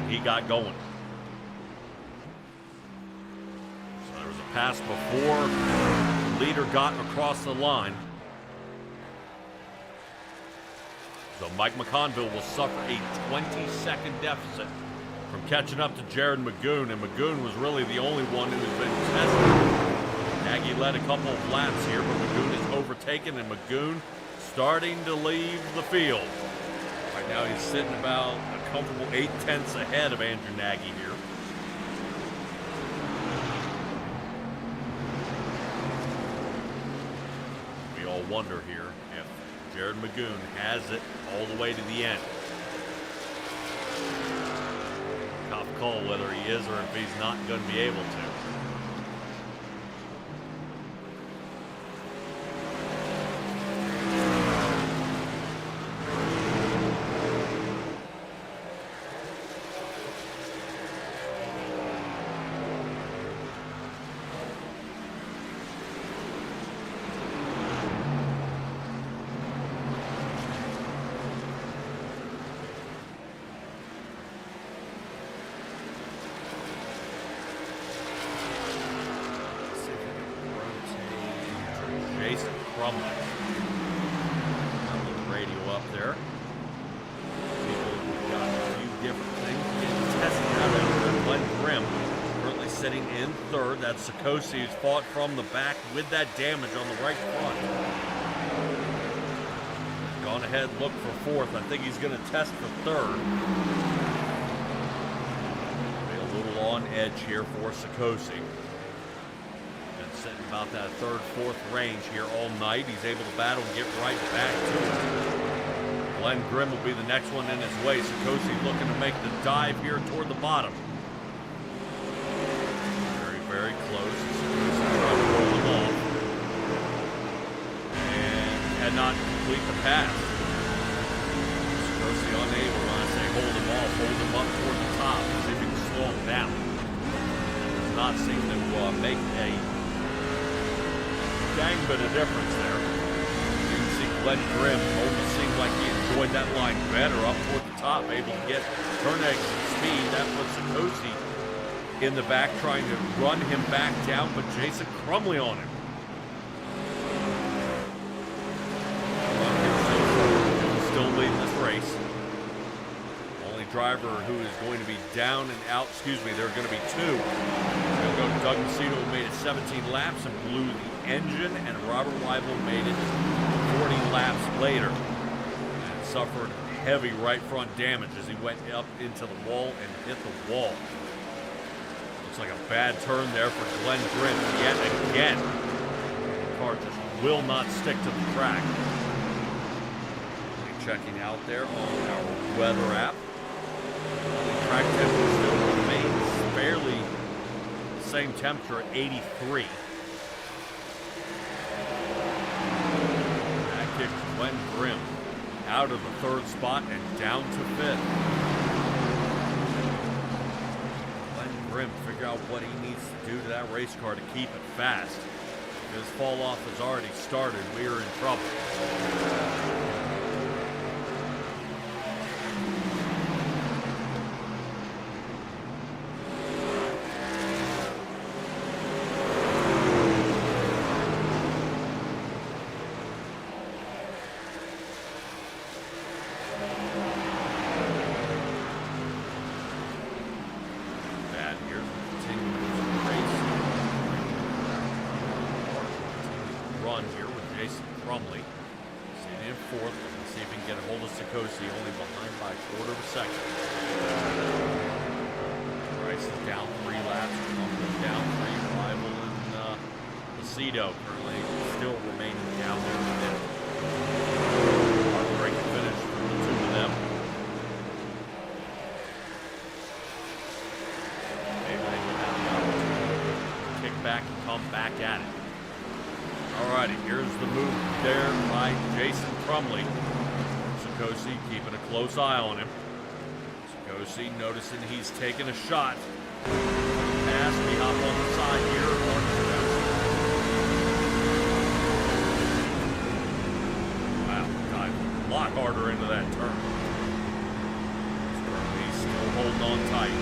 He got going. So there was a pass before the leader got across the line. So Mike McConville will suffer a 20-second deficit from catching up to Jared Magoon, and Magoon was really the only one who has been tested. Nagy led a couple of laps here, but Magoon is overtaken, and Magoon starting to leave the field. Right now he's sitting about a comfortable 8/10 ahead of Andrew Nagy here. We all wonder here if Jared Magoon has it all the way to the end. Tough call whether he is or if he's not going to be able to. Sikosi has fought from the back with that damage on the right front. Gone ahead, look for fourth. I think he's going to test for third. Be a little on edge here for Sikosi. Been sitting about that third, fourth range here all night. He's able to battle and get right back to it. Glenn Grimm will be the next one in his way. Sikosi looking to make the dive here toward the bottom. Very close. And cannot complete the pass. Sikosi unable, when I say hold him off, hold him up toward the top, see if he can slow him down. That does not seem to make a dang bit of difference there. You can see Glenn Grimm almost seemed like he enjoyed that line better up toward the top, able to get turn exit speed. That puts Sikosi in the back trying to run him back down, but Jason Crumley on him. Still leading this race. Only driver who is going to be down and out, excuse me, there are going to be two. We'll go to Doug Macedo, who made it 17 laps and blew the engine, and Robert Weibel made it 40 laps later and suffered heavy right front damage as he went up into the wall and hit the wall. Looks like a bad turn there for Glenn Grimm yet again. The car just will not stick to the track. Checking out there on our weather app. The track temperature still remains fairly the same temperature, 83. That kicks Glenn Grimm out of the third spot and down to fifth. Glenn Grimm figure out what he needs to do to that race car to keep it fast. If his fall off has already started, we are in trouble. Currently still remaining down there with it. Heartbreaking finish for the two of them. Maybe they will have the opportunity to kick back and come back at it. Alrighty, here's the move there by Jason Crumley. Sikosi keeping a close eye on him. Sikosi noticing he's taking a shot. Pass, we hop on the side here. A lot harder into that turn. He's still holding on tight.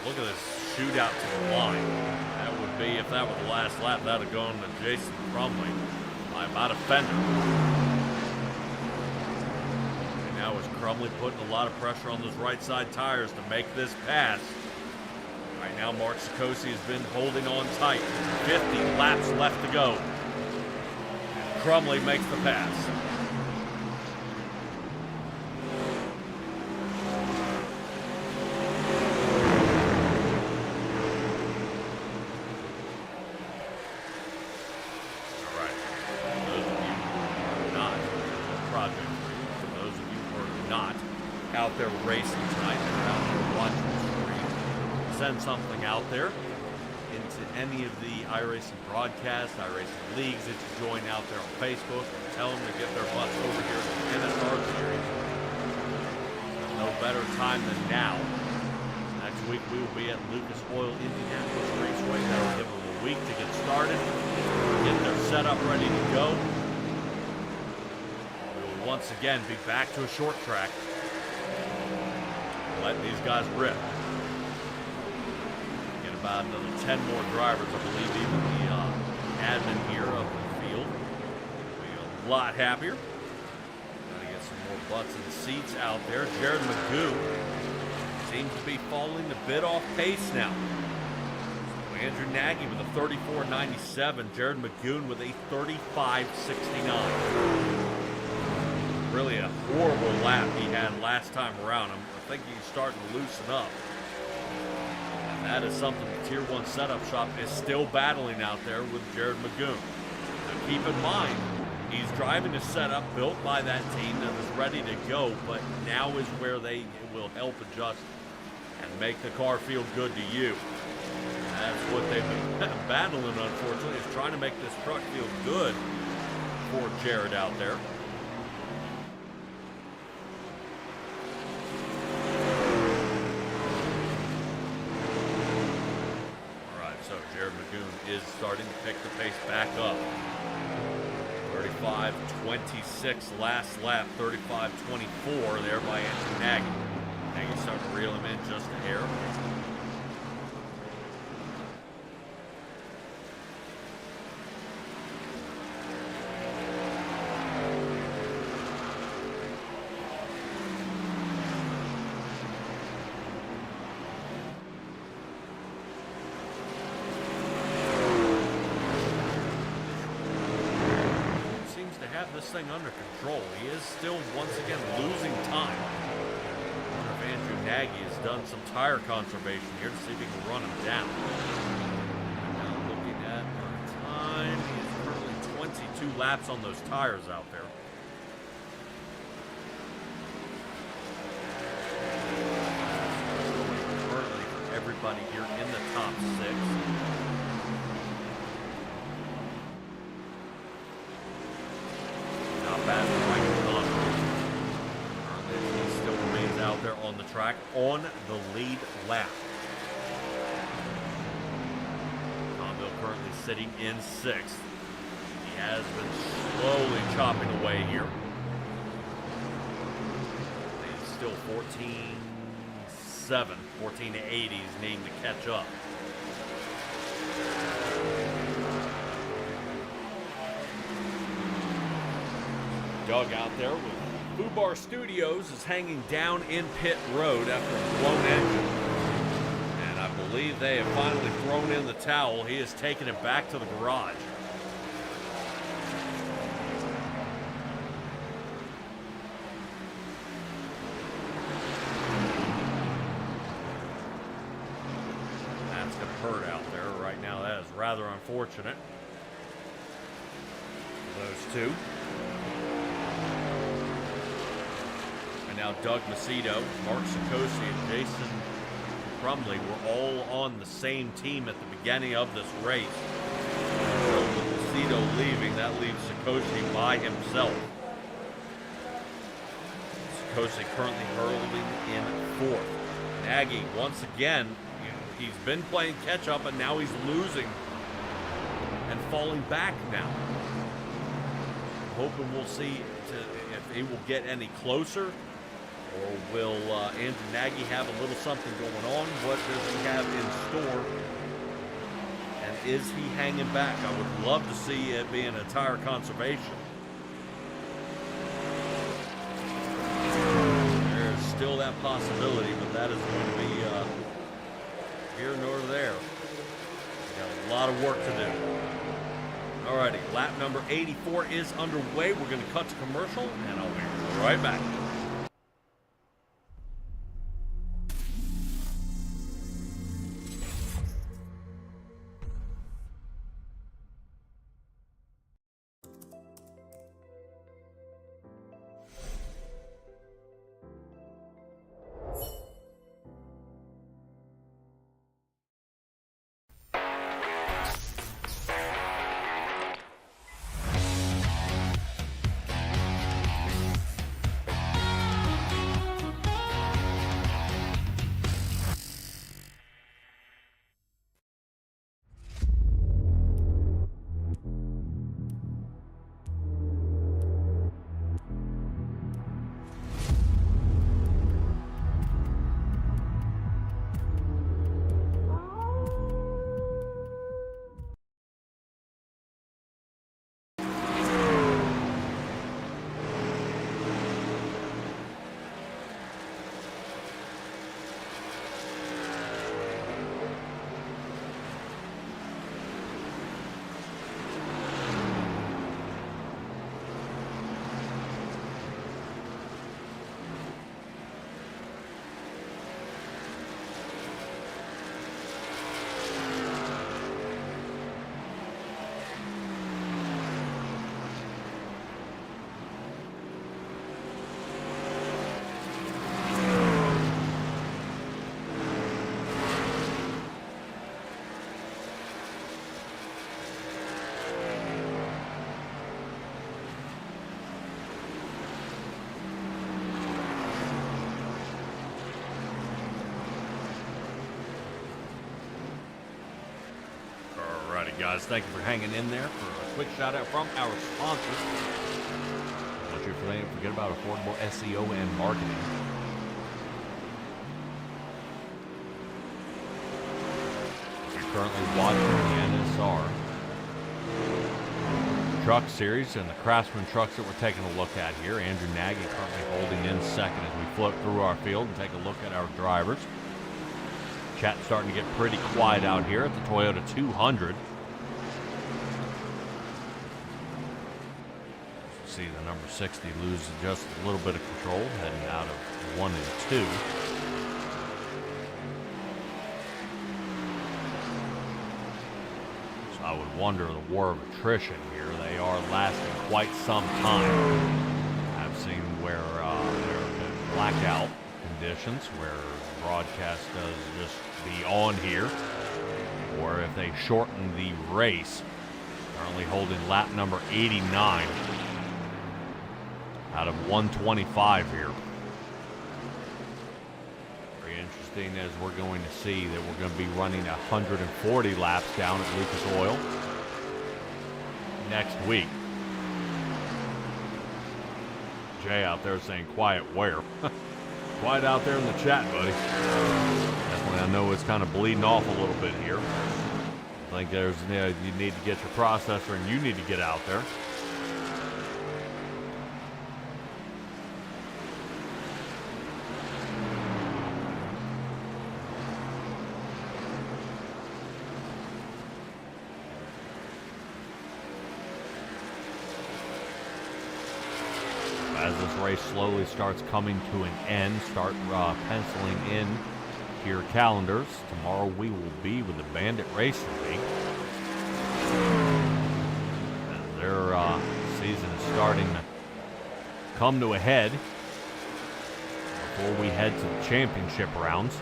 Look at this shootout to the line. That would be, if that were the last lap, that would have gone to Jason Crumley by about a fender. And now is Crumley putting a lot of pressure on those right side tires to make this pass. Right now, Mark Sikosi has been holding on tight. 50 laps left to go. Crumley makes the pass. All right. For those of you who are not Project 3, for those of you who are not out there racing tonight, they're out there watching. Send something out there into any of the iRacing broadcasts, iRacing leagues that you join out there on Facebook, and tell them to get their butts over here to the NSR series. There's no better time than now. Next week we will be at Lucas Oil Indianapolis Raceway. That'll give them a week to get started, get their setup ready to go. We will once again be back to a short track. Let these guys rip. About another 10 more drivers, I believe, even the admin here of the field. We'll be a lot happier. Got to get some more butts and seats out there. Jared Magoo seems to be falling a bit off pace now. So Andrew Nagy with a 34.97, Jared Magoon with a 35.69. Really a horrible lap he had last time around. I think he's starting to loosen up. That is something the Tier 1 setup shop is still battling out there with Jared Magoon. Now keep in mind, he's driving a setup built by that team that is ready to go, but now is where they will help adjust and make the car feel good to you. And that's what they've been battling, unfortunately, is trying to make this truck feel good for Jared out there. Is starting to pick the pace back up. 35.26 last lap, 35.24 there by Andrew Nagy. Nagy's starting to reel him in just a hair. This thing under control. He is still once again losing time. I wonder if Andrew Nagy has done some tire conservation here to see if he can run him down. Now looking at our time, he's currently 22 laps on those tires out there. Currently for everybody here in the top 6. He still remains out there on the track on the lead lap. Conville currently sitting in 6th. He has been slowly chopping away here. He's still 14.7, 14.80. He's needing to catch up. Doug out there with Fubar Studios is hanging down in pit road after a blown engine. And I believe they have finally thrown in the towel. He has taken it back to the garage. That's going to hurt out there right now. That is rather unfortunate. Those two. Now Doug Macedo, Mark Sikosi, and Jason Crumley were all on the same team at the beginning of this race. So with Macedo leaving, that leaves Sikosi by himself. Sikosi currently hurling in 4th. Nagy, once again, he's been playing catch up, and now he's losing and falling back now. I'm hoping we'll see if he will get any closer. Or will Andrew Nagy have a little something going on? What does he have in store? And is he hanging back? I would love to see it being a tire conservation. There's still that possibility, but that is going to be here nor there. We got a lot of work to do. Alrighty, lap number 84 is underway. We're going to cut to commercial, and I'll be right back. guys. Thank you for hanging in there. For a quick shout out from our sponsors. Don't you forget about affordable SEO and marketing. You're currently watching the NSR Truck Series and the Craftsman trucks that we're taking a look at here. Andrew Nagy currently holding in second as we float through our field and take a look at our drivers. Chat's starting to get pretty quiet out here at the Toyota 200. See the number 60 loses just a little bit of control, heading out of 1 and 2. So I would wonder the war of attrition here. They are lasting quite some time. I've seen where there have been blackout conditions where the broadcast does just be on here, or if they shorten the race. Currently holding lap number 89 out of 125 here. Very interesting, as we're going to see that we're going to be running 140 laps down at Lucas Oil next week. Jay out there saying quiet where? Quiet out there in the chat, buddy. Definitely, I know it's kind of bleeding off a little bit here. I think there's, you need to get your processor and you need to get out there. As this race slowly starts coming to an end, start penciling in to your calendars. Tomorrow we will be with the Bandit Racing League. As their season is starting to come to a head before we head to the championship rounds.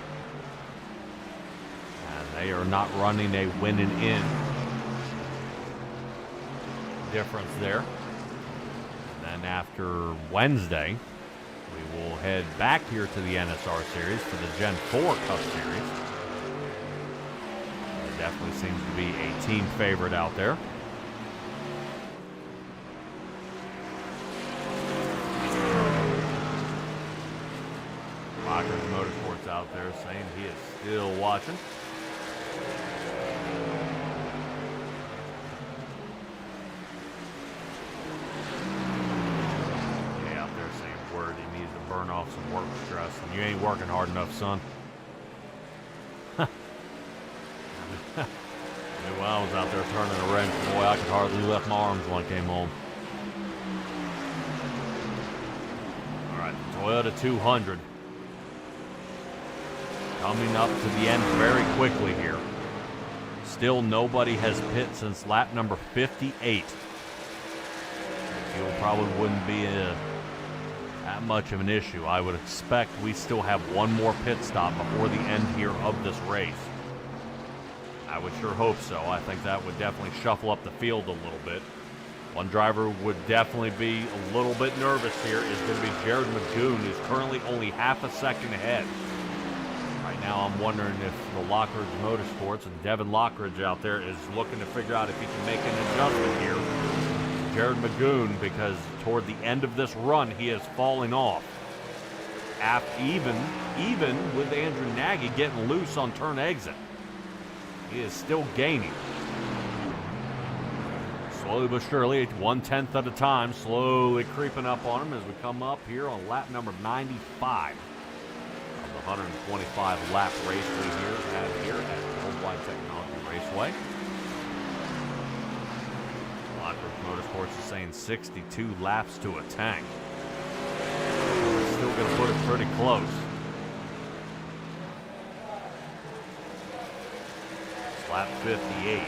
And they are not running a win and in difference there. And after Wednesday, we will head back here to the NSR Series for the Gen 4 Cup Series. There definitely seems to be a team favorite out there. Rockers Motorsports out there saying he is still watching. Burn off some work stress, and you ain't working hard enough, son. When I was out there turning a wrench, boy, I could hardly lift my arms when I came home. All right, the Toyota 200 coming up to the end very quickly here. Still nobody has pit since lap number 58. Fuel probably wouldn't be that much of an issue. I would expect we still have one more pit stop before the end here of this race. I would sure hope so. I think that would definitely shuffle up the field a little bit. One driver would definitely be a little bit nervous here is going to be Jared Magoon, who's currently only half a second ahead. Right now I'm wondering if the Lockridge Motorsports and Devin Lockridge out there is looking to figure out if he can make an adjustment here. Jared Magoon, because toward the end of this run, he is falling off. Even with Andrew Nagy getting loose on turn exit, he is still gaining. Slowly but surely, 1/10 at a time, slowly creeping up on him as we come up here on lap number 95 of the 125 lap race we have here at Worldwide Technology Raceway. Motorsports is saying 62 laps to a tank. We're still going to put it pretty close. It's lap 58.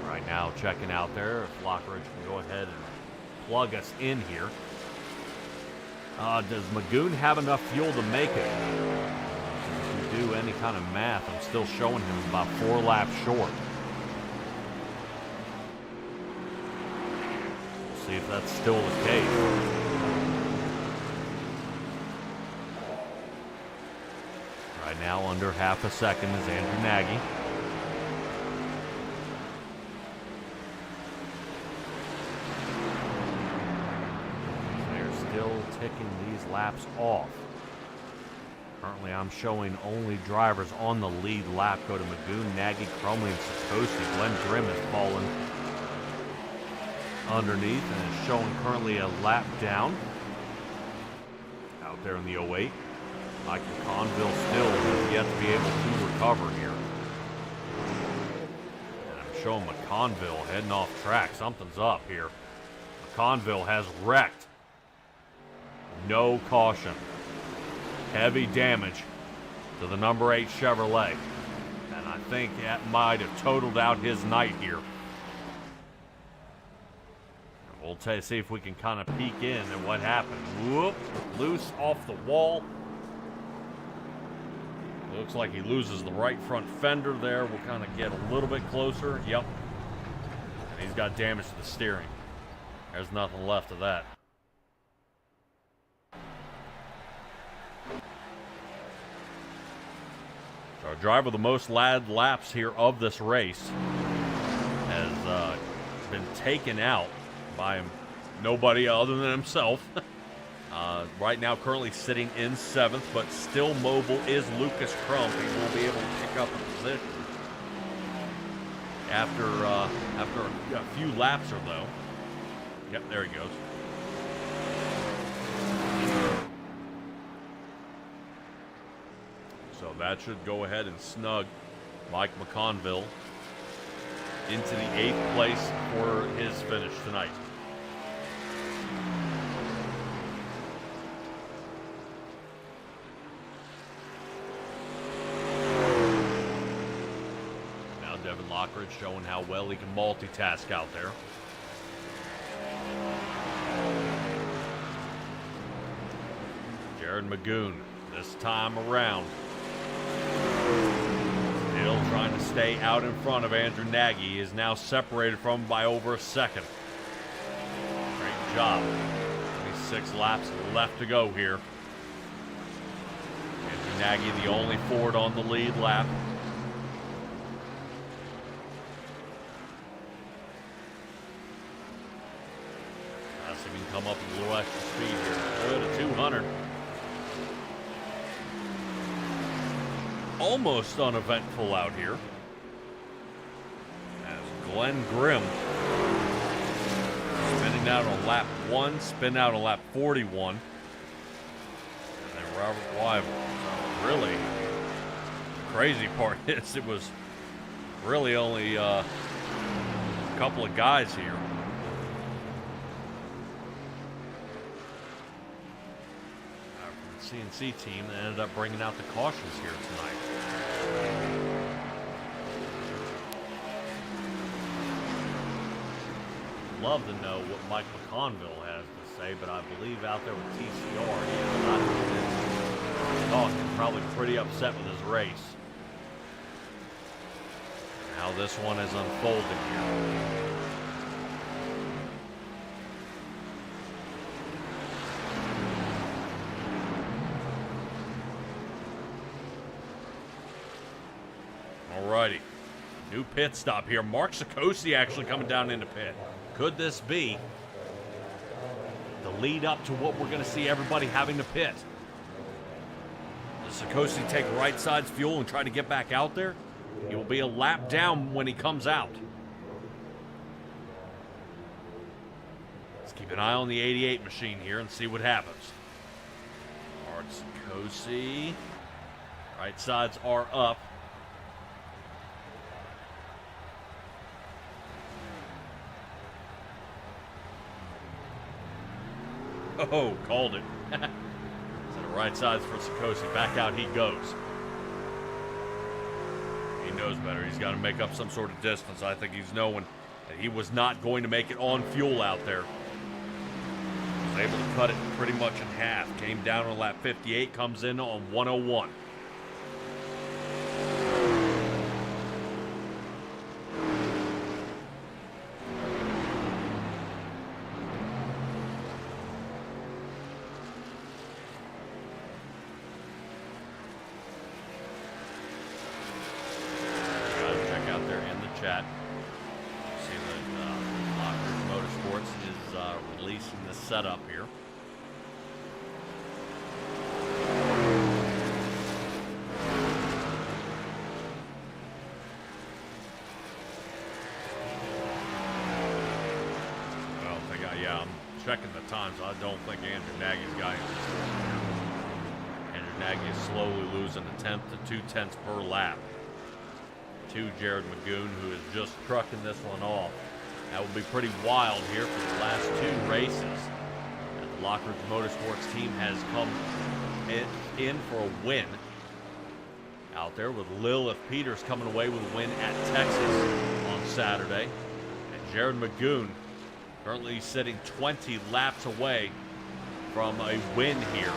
Right now, checking out there if Lockridge can go ahead and plug us in here. Does Magoon have enough fuel to make it? Do any kind of math, I'm still showing him about 4 laps short. We'll see if that's still the case. Right now, under half a second is Andrew Nagy. They're still ticking these laps off. Currently, I'm showing only drivers on the lead lap go to Magoon, Nagy, Crumley, and Sikosi. Glenn Grimm has fallen underneath and is showing currently a lap down out there in the 08. Michael Conville still has yet to be able to recover here. And I'm showing McConville heading off track. Something's up here. McConville has wrecked. No caution. Heavy damage to the number 8 Chevrolet. And I think that might have totaled out his night here. We'll see if we can kind of peek in at what happened. Whoop, loose off the wall. Looks like he loses the right front fender there. We'll kind of get a little bit closer. Yep. And he's got damage to the steering. There's nothing left of that. Our driver with the most laps here of this race has been taken out by nobody other than himself. Right now currently sitting in 7th, but still mobile is Lucas Crump. He will be able to pick up a position after a few laps or though. Yep, there he goes. So that should go ahead and snug Mike McConville into the 8th place for his finish tonight. Now Devin Lockridge showing how well he can multitask out there. Jared Magoon this time around. Still trying to stay out in front of Andrew Nagy. He is now separated from him by over a second. Great job. 26 laps left to go here. Andrew Nagy, the only Ford on the lead lap. Let's see if we can come up with a little extra speed here. Good at 200. Almost uneventful out here as Glenn Grimm spinning out on lap 1, spin out on lap 41, and then Robert Weibel. Really, the crazy part is it was really only a couple of guys here. CNC team that ended up bringing out the cautions here tonight. Love to know what Mike McConville has to say, but I believe out there with TCR, he's not talking, probably pretty upset with his race. How this one is unfolding here. Alrighty, new pit stop here. Mark Sikosi actually coming down into pit. Could this be the lead up to what we're going to see everybody having to pit? Does Sikosi take right side's fuel and try to get back out there? He will be a lap down when he comes out. Let's keep an eye on the 88 machine here and see what happens. Mark Sikosi. Right sides are up. Oh, called it. So the right side's for Sikosi. Back out he goes. He knows better. He's got to make up some sort of distance. I think he's knowing that he was not going to make it on fuel out there. He was able to cut it pretty much in half. Came down on lap 58, comes in on 101. least in this setup here. I'm checking the times. I don't think Andrew Nagy's got it. Andrew Nagy is slowly losing a tenth to 2/10 per lap to Jared McGoon, who is just trucking this one off. That will be pretty wild here for the last two races. And the Lockridge Motorsports team has come in for a win out there, with Lilith Peters coming away with a win at Texas on Saturday. And Jared McGoon currently sitting 20 laps away from a win here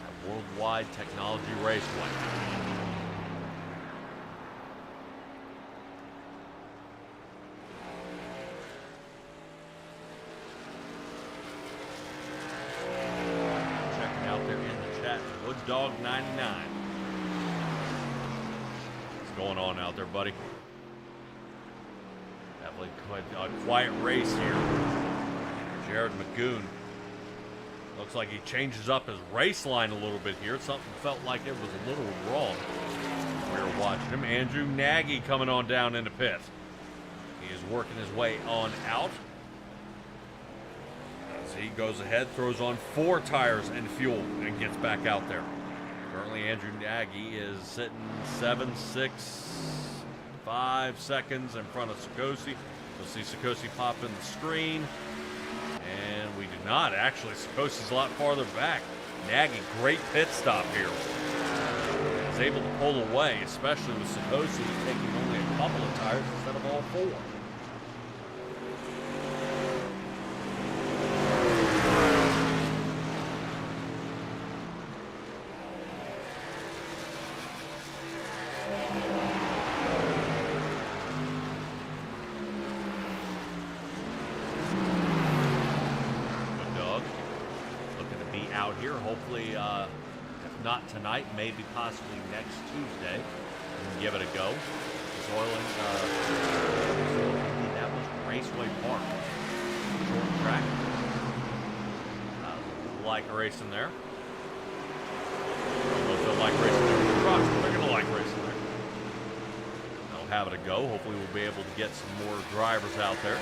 at Worldwide Technology Raceway. Checking out there in the chat, WoodDog99. What's going on out there, buddy? Quite a quiet race here. Jared McGoon looks like he changes up his race line a little bit here. Something felt like it was a little wrong. We were watching him. Andrew Nagy coming on down into pit. He is working his way on out as he goes ahead, throws on 4 tires and fuel, and gets back out there. Currently, Andrew Nagy is sitting 7.65 seconds in front of Sikosi. We'll see Sikosi pop in the screen. And we do not. Actually, Sikosi's a lot farther back. Nagy, great pit stop here. He's able to pull away, especially with Sikosi taking only a couple of tires instead of all 4. Here, hopefully, if not tonight, maybe possibly next Tuesday, we can give it a go. It's oiling, that was Raceway Park, short track. Like racing there. Those don't like racing there with the trucks, but they're gonna like racing there. They'll have it a go. Hopefully, we'll be able to get some more drivers out there.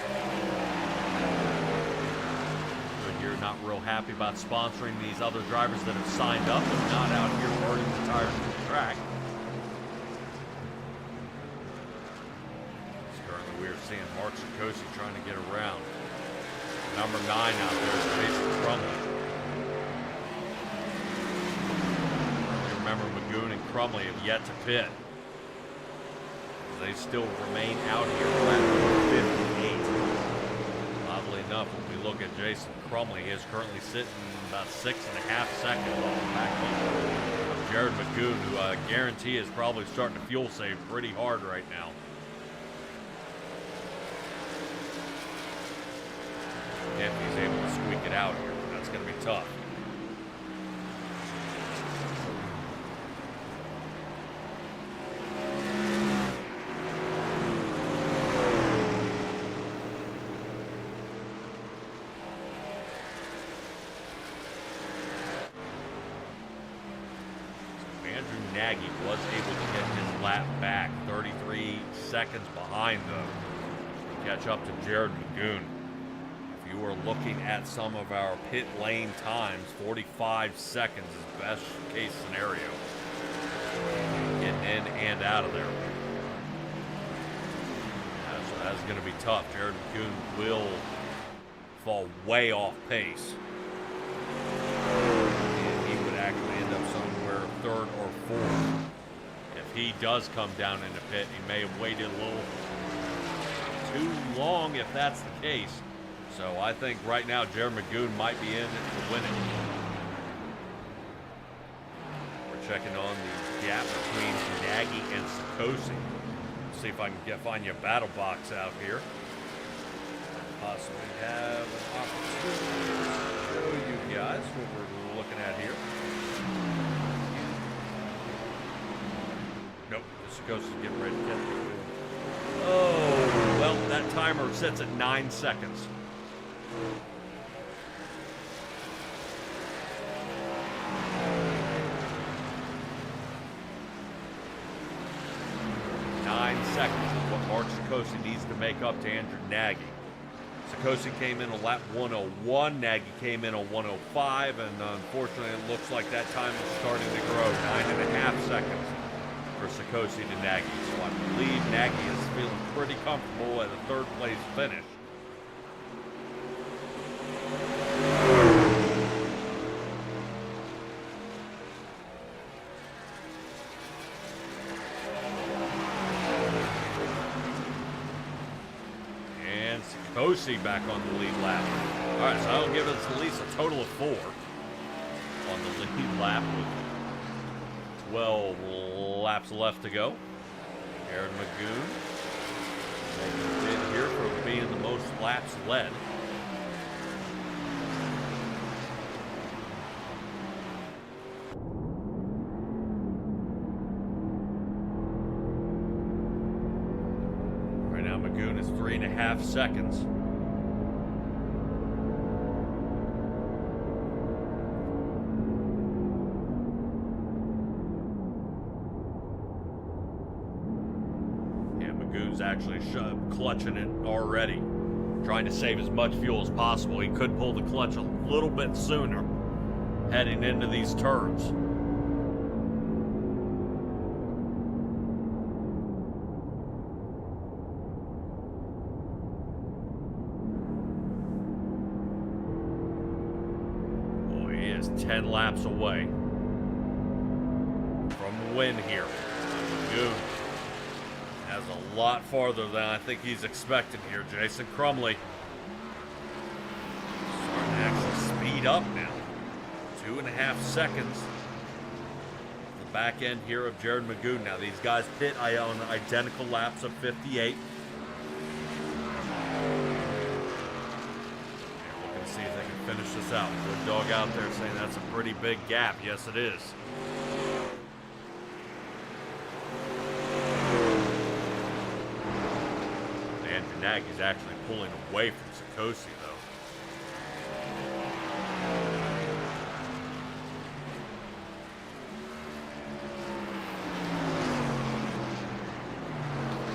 Not real happy about sponsoring these other drivers that have signed up and not out here burning the tires to the track. Currently, we are seeing Mark Sikosi trying to get around. Number 9 out there is Jason Crumley. Remember, McGoon and Crumley have yet to pit. They still remain out here at number 58. Oddly enough, when we look at Jason Crumley, he is currently sitting about 6.5 seconds off the back of Jared McGoon, who I guarantee is probably starting to fuel save pretty hard right now. If he's able to squeak it out here, that's going to be tough. Nagy was able to get his lap back, 33 seconds behind though, to catch up to Jared McGoon. If you are looking at some of our pit lane times, 45 seconds is best case scenario. Getting in and out of there. So that's going to be tough. Jared McGoon will fall way off pace. Actually end up somewhere 3rd or 4th. If he does come down in the pit, he may have waited a little too long if that's the case. So I think right now Jared McGoon might be in it to win it. We're checking on the gap between Nagy and Sikosi. See if I can find you a battle box out here. Possibly have an opportunity to show you guys what we're looking at here. Nope, Sikosi's getting ready to get it. Oh, Well, that timer sits at 9 seconds. Seconds is what Mark Sikosi needs to make up to Andrew Nagy. Sikosi came in on lap 101, Nagy came in on 105, and unfortunately it looks like that time is starting to grow. 9.5 seconds for Sikosi to Nagy. So I believe Nagy is feeling pretty comfortable at a third place finish. Sikosi back on the lead lap. All right, so that'll give us at least a total of 4 on the lead lap with 12 laps left to go. Aaron Magoon in here for being the most laps led. Right now Magoon is 3.5 seconds. Actually clutching it already, trying to save as much fuel as possible. He could pull the clutch a little bit sooner heading into these turns. Oh, he is 10 laps away from the win here. Good. Has a lot farther than I think he's expecting here. Jason Crumley starting to actually speed up now. 2.5 seconds. The back end here of Jared Magoon. Now these guys pit on identical laps of 58. Looking to see if they can finish this out. Good dog out there saying that's a pretty big gap. Yes, it is. Nagy's actually pulling away from Sikosi, though.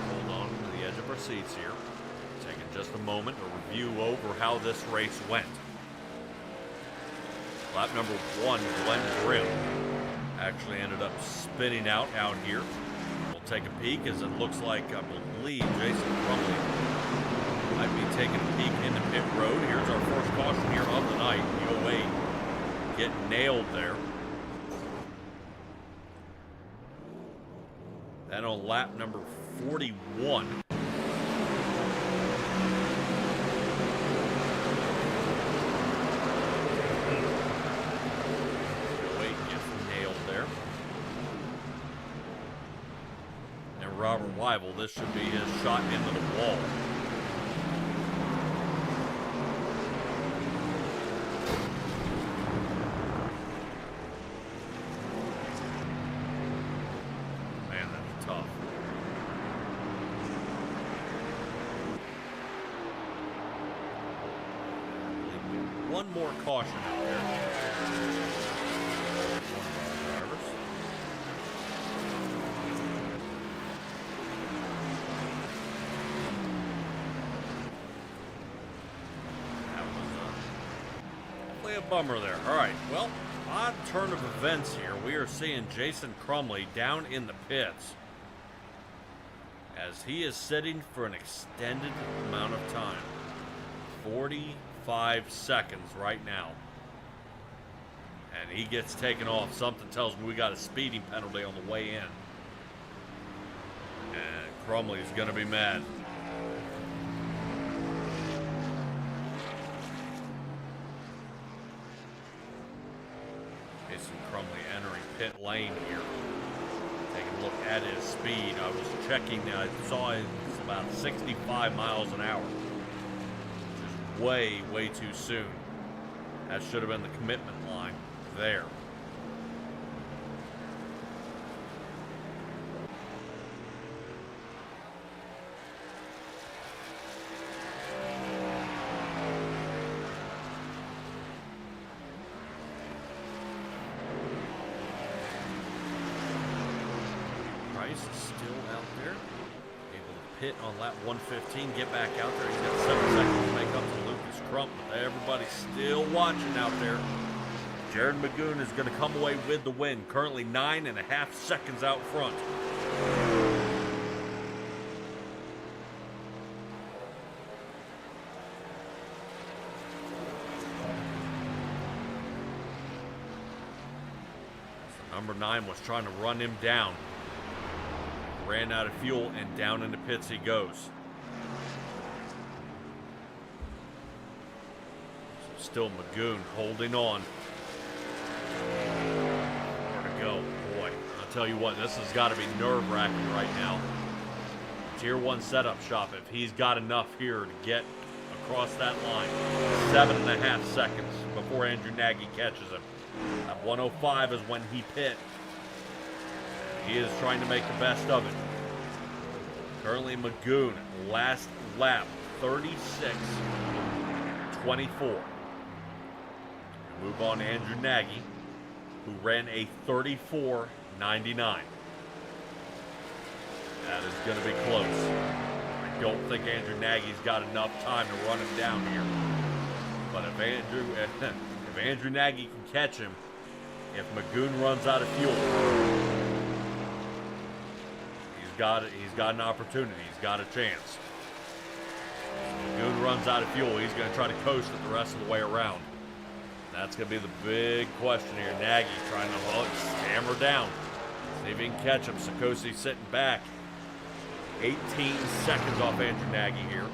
Hold on to the edge of our seats here. Taking just a moment to review over how this race went. Lap number 1, Glenn Grimm actually ended up spinning out here. We'll take a peek as it looks like, I believe, Jason Crumley might be taking a peek into pit road. Here's our first caution here of the night. UOA getting nailed there. Then on lap number 41. UOA gets nailed there. And Robert Weibel, this should be his shot into the wall. One more caution out there. That was definitely a bummer there. All right, well, odd turn of events here. We are seeing Jason Crumley down in the pits as he is sitting for an extended amount of time. 45 seconds right now. And he gets taken off. Something tells me we got a speeding penalty on the way in. And Crumley's going to be mad. Jason Crumley entering pit lane here. Taking a look at his speed. I was checking. I saw it's about 65 miles an hour. Way too soon. That should have been the commitment line there. Price is still out there. Able to pit on lap 115, get back out there. He's got 7 seconds to make up to Lucas Crump, but everybody's still watching out there. Jared Magoon is going to come away with the win, currently 9.5 seconds out front. Number 9 was trying to run him down. Ran out of fuel and down into pits he goes. So still Magoon holding on. Where to go? Boy, I'll tell you what, this has got to be nerve-wracking right now. Tier 1 setup shop, if he's got enough here to get across that line. 7.5 seconds before Andrew Nagy catches him. At 105 is when he pit. He is trying to make the best of it. Currently Magoon, last lap, 36.24. Move on to Andrew Nagy, who ran a 34.99. That is going to be close. I don't think Andrew Nagy's got enough time to run him down here. But if Andrew Nagy can catch him, if Magoon runs out of fuel, he's got an opportunity. He's got a chance. If Magoon runs out of fuel, he's going to try to coast it the rest of the way around. That's going to be the big question here. Nagy trying to hammer down. See if he can catch him. Sikosi sitting back. 18 seconds off Andrew Nagy here.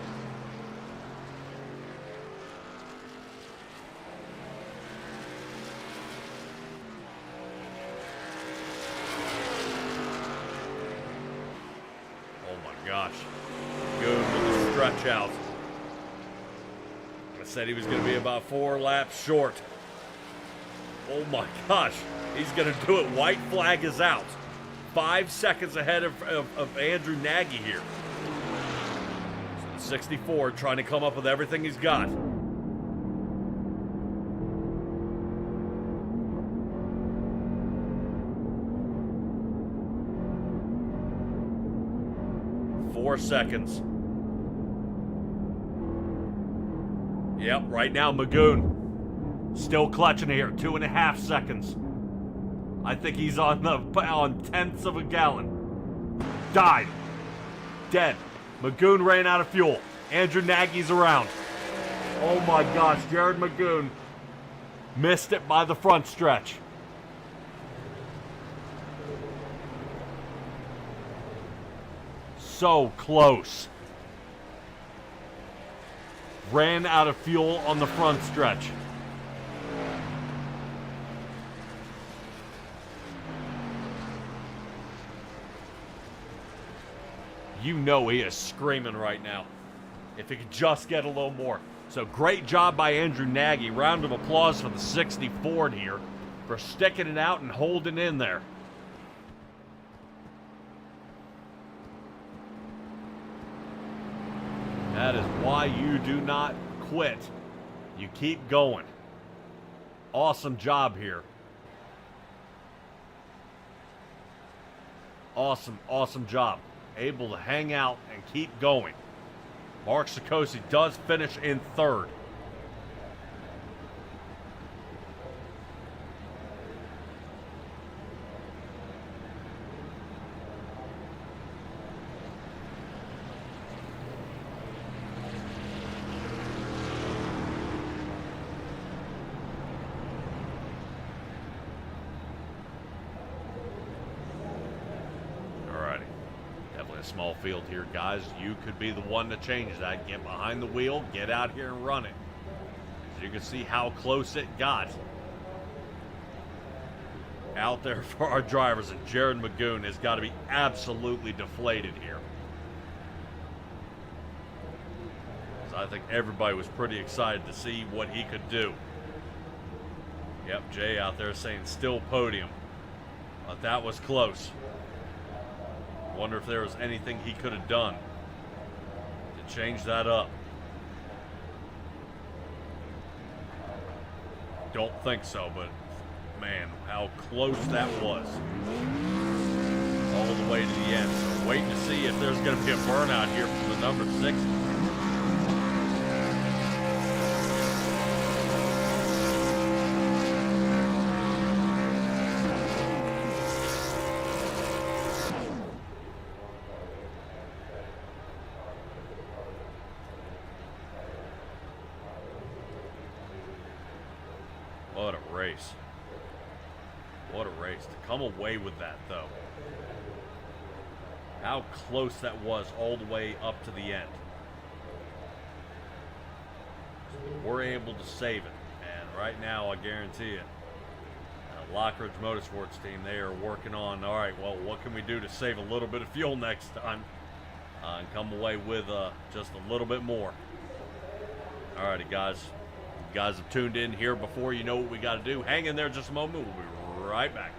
Gosh, good with the stretch out. I said he was going to be about 4 laps short. Oh my gosh, he's going to do it. White flag is out. 5 seconds ahead of Andrew Nagy here. So 64 trying to come up with everything he's got. Seconds. Yep, right now Magoon still clutching here. 2.5 seconds. I think he's on tenths of a gallon. Died. Dead. Magoon ran out of fuel. Andrew Nagy's around. Oh my gosh, Jared Magoon missed it by the front stretch. So close. Ran out of fuel on the front stretch. You know he is screaming right now. If he could just get a little more. So great job by Andrew Nagy. Round of applause for the 60 Ford here for sticking it out and holding in there. That is why you do not quit. You keep going. Awesome job here. Awesome, awesome job. Able to hang out and keep going. Mark Sikosi does finish in 3rd. Small field here, guys. You could be the one to change that. Get behind the wheel, get out here and run it. As you can see how close it got out there for our drivers, and Jared Magoon has got to be absolutely deflated here. So I think everybody was pretty excited to see what he could do. Yep, Jay out there saying still podium, but that was close. Wonder if there was anything he could have done to change that up. Don't think so, but man, how close that was. all the way to the end. So waiting to see if there's going to be a burnout here from the number 6. What a race. What a race. To come away with that, though. How close that was all the way up to the end. We're able to save it. And right now, I guarantee you, Lockridge Motorsports team, they are working on, all right, well, what can we do to save a little bit of fuel next time? And come away with just a little bit more. All righty, guys. You guys have tuned in here before. You know what we got to do. Hang in there just a moment. We'll be right back.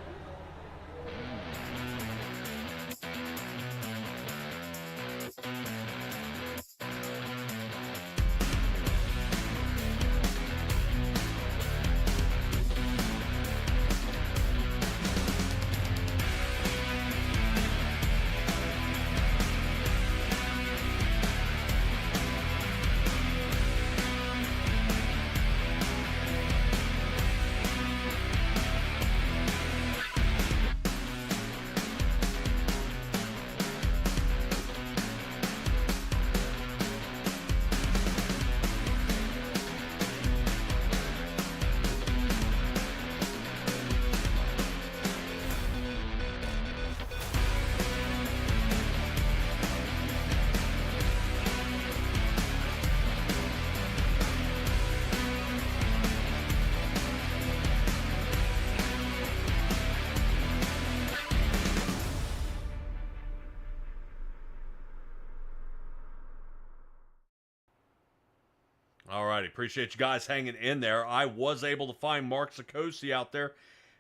All righty, appreciate you guys hanging in there. I was able to find Mark Sikosi out there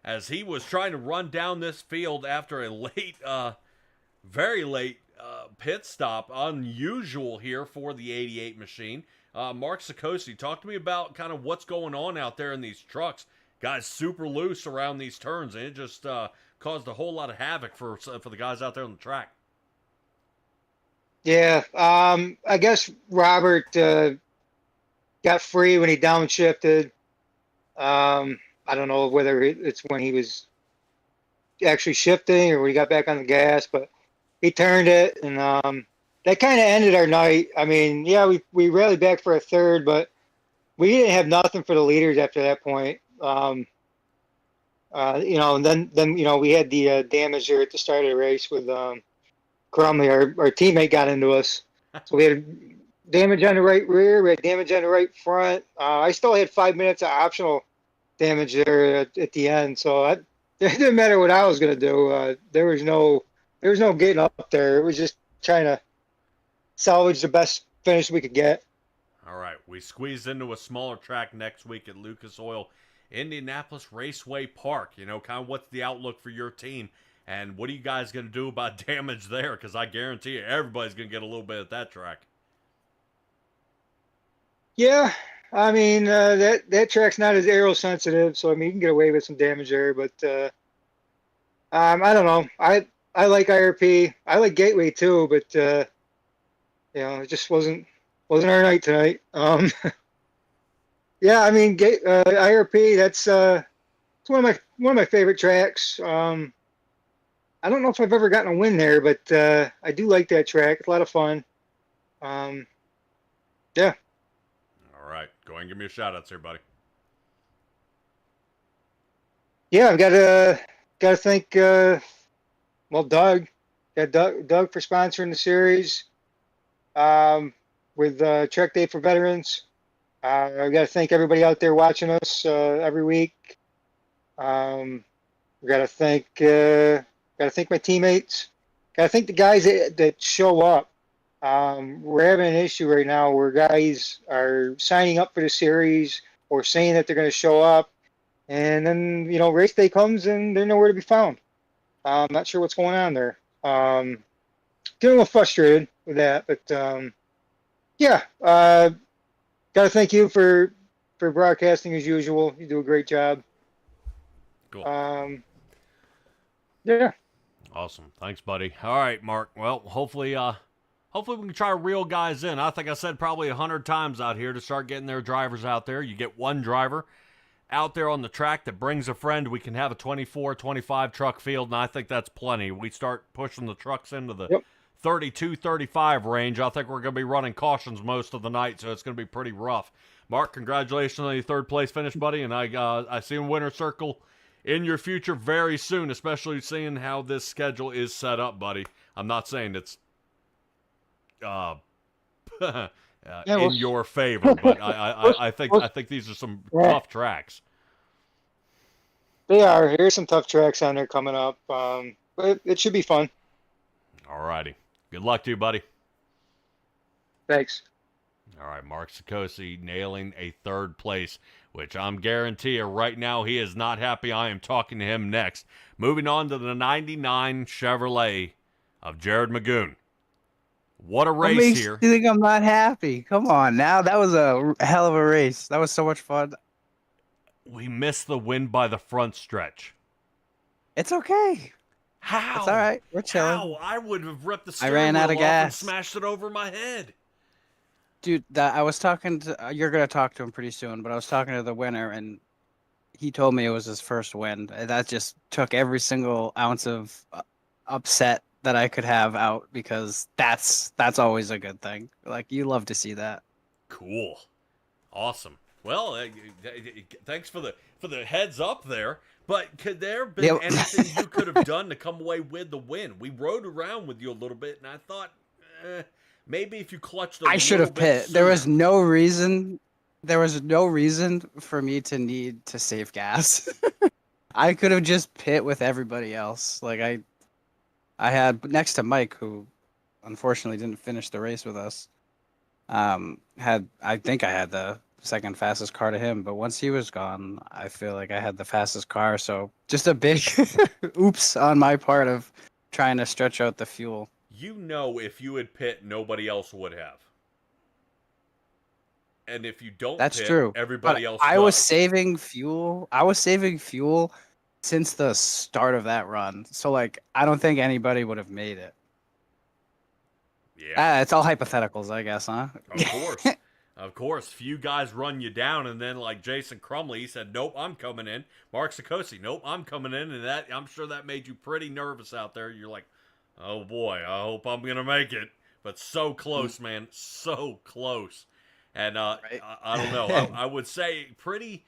as he was trying to run down this field after a late, very late pit stop. Unusual here for the 88 machine. Mark Sikosi, talk to me about kind of what's going on out there in these trucks. Guys super loose around these turns, and it just caused a whole lot of havoc for the guys out there on the track. Yeah, I guess Robert got free when he downshifted. I don't know whether it's when he was actually shifting or when he got back on the gas, but he turned it, and that kind of ended our night. I mean, yeah, we rallied back for a third, but we didn't have nothing for the leaders after that point. And then we had the damage there at the start of the race with Crumley. Our teammate got into us, so we had damage on the right rear, we had damage on the right front. I still had 5 minutes of optional damage there at the end, so it didn't matter what I was going to do. There was no getting up there. It was just trying to salvage the best finish we could get. All right, we squeezed into a smaller track next week at Lucas Oil Indianapolis Raceway Park. Kind of what's the outlook for your team, and what are you guys going to do about damage there? Because I guarantee you everybody's going to get a little bit at that track. Yeah, I mean, that track's not as aero sensitive, so I mean, you can get away with some damage there, but I don't know. I like IRP. I like Gateway too, but it just wasn't our night tonight. Yeah, I mean, IRP. That's it's one of my favorite tracks. I don't know if I've ever gotten a win there, but I do like that track. It's a lot of fun. Yeah. All right, go ahead and give me a shout out here, buddy. Yeah, I've got to thank Doug. Got Doug for sponsoring the series with Trek Day for Veterans. I've got to thank everybody out there watching us every week. We got to thank my teammates. Got to thank the guys that show up. We're having an issue right now where guys are signing up for the series or saying that they're going to show up, and then race day comes and they're nowhere to be found. I'm not sure what's going on there. Getting a little frustrated with that, but yeah. Got to thank you for broadcasting as usual. You do a great job. Cool. Yeah. Awesome. Thanks, buddy. All right, Mark. Well, hopefully we can try to reel guys in. I think I said probably 100 times out here to start getting their drivers out there. You get one driver out there on the track that brings a friend. We can have a 24, 25 truck field, and I think that's plenty. We start pushing the trucks into the Yep. 32, 35 range. I think we're going to be running cautions most of the night, so it's going to be pretty rough. Mark, congratulations on your third place finish, buddy, and I see a winner circle in your future very soon, especially seeing how this schedule is set up, buddy. I'm not saying it's in your favor, but I think these are some tough tracks. They are. Here's some tough tracks on there coming up. But it should be fun. All righty. Good luck to you, buddy. Thanks. All right, Mark Sikosi nailing a third place, which I'm guarantee you right now he is not happy. I am talking to him next. Moving on to the 99 Chevrolet of Jared Magoon. What a race what makes here. You think I'm not happy? Come on now. That was a hell of a race. That was so much fun. We missed the win by the front stretch. It's okay. How? It's all right. We're chilling. How? I would have ripped the I steering ran out wheel of off and gas. smashed it over my head. Dude, I was talking to, you're going to talk to him pretty soon, but I was talking to the winner, and he told me it was his first win. And that just took every single ounce of upset that I could have out, because that's always a good thing. Like, you love to see that. Cool. Awesome. Well, thanks for the heads up there. But could there have been anything you could have done to come away with the win? We rode around with you a little bit, and I thought maybe if you clutched I should have pit. There was no reason. There was no reason for me to need to save gas. I could have just pit with everybody else. Like I had next to Mike, who unfortunately didn't finish the race with us. I think I had the second fastest car to him, but once he was gone, I feel like I had the fastest car. So just a big oops on my part of trying to stretch out the fuel. You know, if you had pit, nobody else would have. And if you don't That's pit, true. everybody else I does. was saving fuel. I was saving fuel since the start of that run. So, like, I don't think anybody would have made it. Yeah. It's all hypotheticals, I guess, huh? Of course. Of course. Few guys run you down, and then, like Jason Crumley, he said, nope, I'm coming in. Mark Sikosi, nope, I'm coming in. And that, I'm sure that made you pretty nervous out there. You're like, oh, boy, I hope I'm going to make it. But so close, man. So close. And Right. I don't know. I would say pretty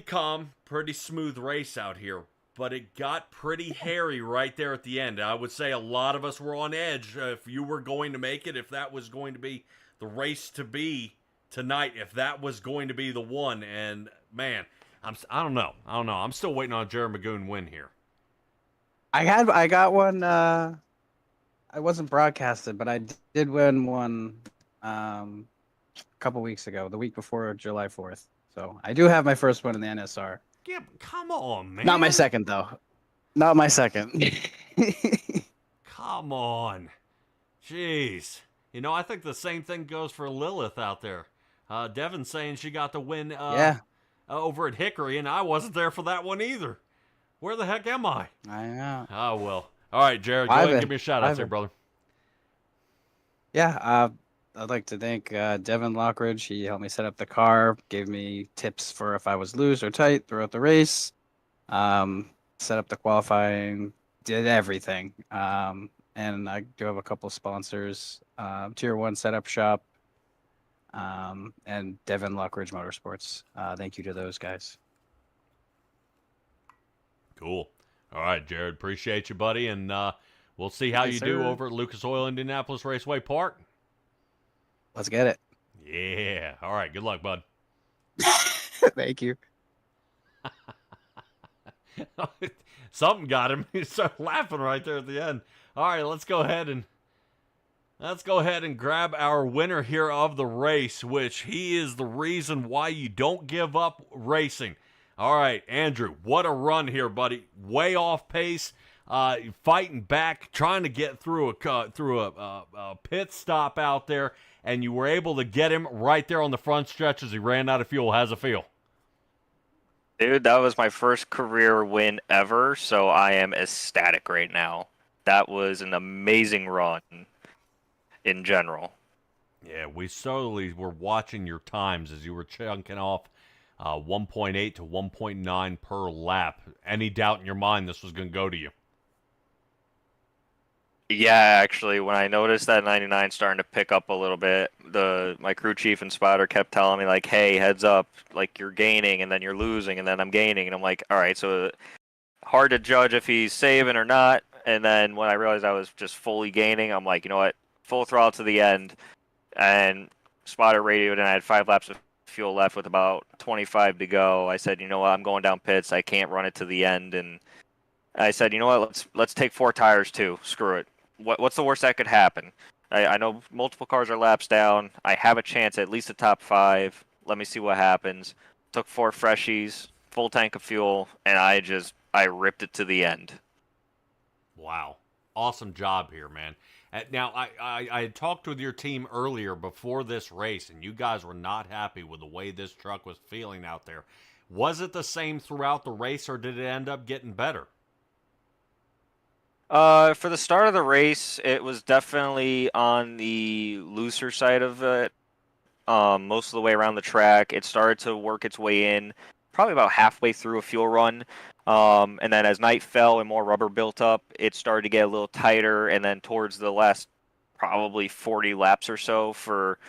calm, pretty smooth race out here. But it got pretty hairy right there at the end. I would say a lot of us were on edge if you were going to make it, if that was going to be the race to be tonight, if that was going to be the one. And, man, I don't know. I'm still waiting on a Jared Magoon win here. I got one. I wasn't broadcasted, but I did win one a couple weeks ago, the week before July 4th. So I do have my first one in the NSR. Yeah, come on, man. Not my second, though. Not my second. Come on. Jeez. You know, I think the same thing goes for Lilith out there. Devin's saying she got the win over at Hickory, and I wasn't there for that one either. Where the heck am I? I know. Oh, well. All right, Jared, go ahead and give me a shout-out there, brother. Yeah, I'd like to thank Devin Lockridge. He helped me set up the car, gave me tips for if I was loose or tight throughout the race, set up the qualifying, did everything. And I do have a couple sponsors, Tier 1 Setup Shop, and Devin Lockridge Motorsports. Thank you to those guys. Cool. All right, Jared, appreciate you, buddy, and we'll see how you do over at Lucas Oil Indianapolis Raceway Park. Let's get it. Yeah. All right. Good luck, bud. Thank you. Something got him. He started laughing right there at the end. All right, let's go ahead and grab our winner here of the race, which he is the reason why you don't give up racing. All right, Andrew, what a run here, buddy. Way off pace, fighting back, trying to get through a pit stop out there, and you were able to get him right there on the front stretch as he ran out of fuel. How's it feel? Dude, that was my first career win ever, so I am ecstatic right now. That was an amazing run in general. Yeah, we slowly were watching your times as you were chunking off 1.8 to 1.9 per lap. Any doubt in your mind this was going to go to you? Yeah, actually, when I noticed that 99 starting to pick up a little bit, my crew chief and spotter kept telling me like, "Hey, heads up, like you're gaining and then you're losing and then I'm gaining." And I'm like, "All right, so hard to judge if he's saving or not." And then when I realized I was just fully gaining, I'm like, "You know what? Full throttle to the end." And spotter radioed and I had 5 laps of fuel left with about 25 to go. I said, "You know what? I'm going down pits. I can't run it to the end." And I said, "You know what? Let's take 4 tires too. Screw it. What's the worst that could happen? I know multiple cars are laps down. I have a chance at least a top 5. Let me see what happens." Took 4 freshies, full tank of fuel, and I ripped it to the end. Wow. Awesome job here, man. Now, I had talked with your team earlier before this race, and you guys were not happy with the way this truck was feeling out there. Was it the same throughout the race, or did it end up getting better? For the start of the race, it was definitely on the looser side of it. Most of the way around the track, it started to work its way in, probably about halfway through a fuel run. And then as night fell and more rubber built up, it started to get a little tighter. And then towards the last probably 40 laps or so for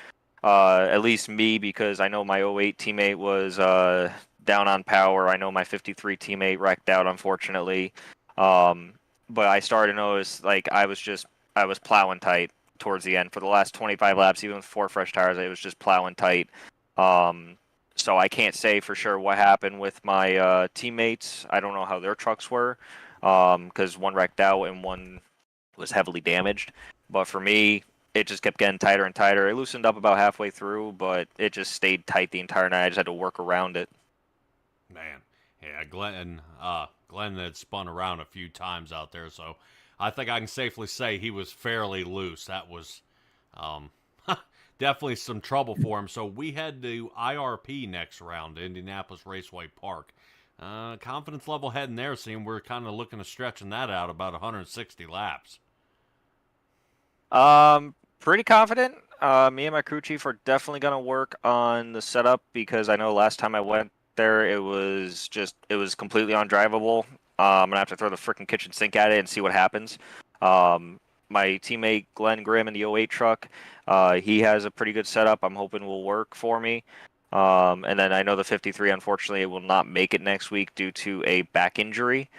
at least me, because I know my '08 teammate was down on power. I know my '53 teammate wrecked out, unfortunately. Um, but I started to notice like I was plowing tight towards the end for the last 25 laps, even with 4 fresh tires. It was just plowing tight. Um, so I can't say for sure what happened with my teammates. I don't know how their trucks were, because one wrecked out and one was heavily damaged. But for me, it just kept getting tighter and tighter. It loosened up about halfway through, but it just stayed tight the entire night. I just had to work around it. Man, yeah, Glenn had spun around a few times out there, so I think I can safely say he was fairly loose. That was um, definitely some trouble for him. So we head to IRP next round, Indianapolis Raceway Park. Confidence level heading there, seeing we're kind of looking to stretching that out about 160 laps. Pretty confident. Me and my crew chief are definitely gonna work on the setup because I know last time I went there it was completely undrivable. I'm gonna have to throw the freaking kitchen sink at it and see what happens. My teammate Glenn Grimm in the '08 truck, he has a pretty good setup. I'm hoping will work for me. And then I know the '53 unfortunately will not make it next week due to a back injury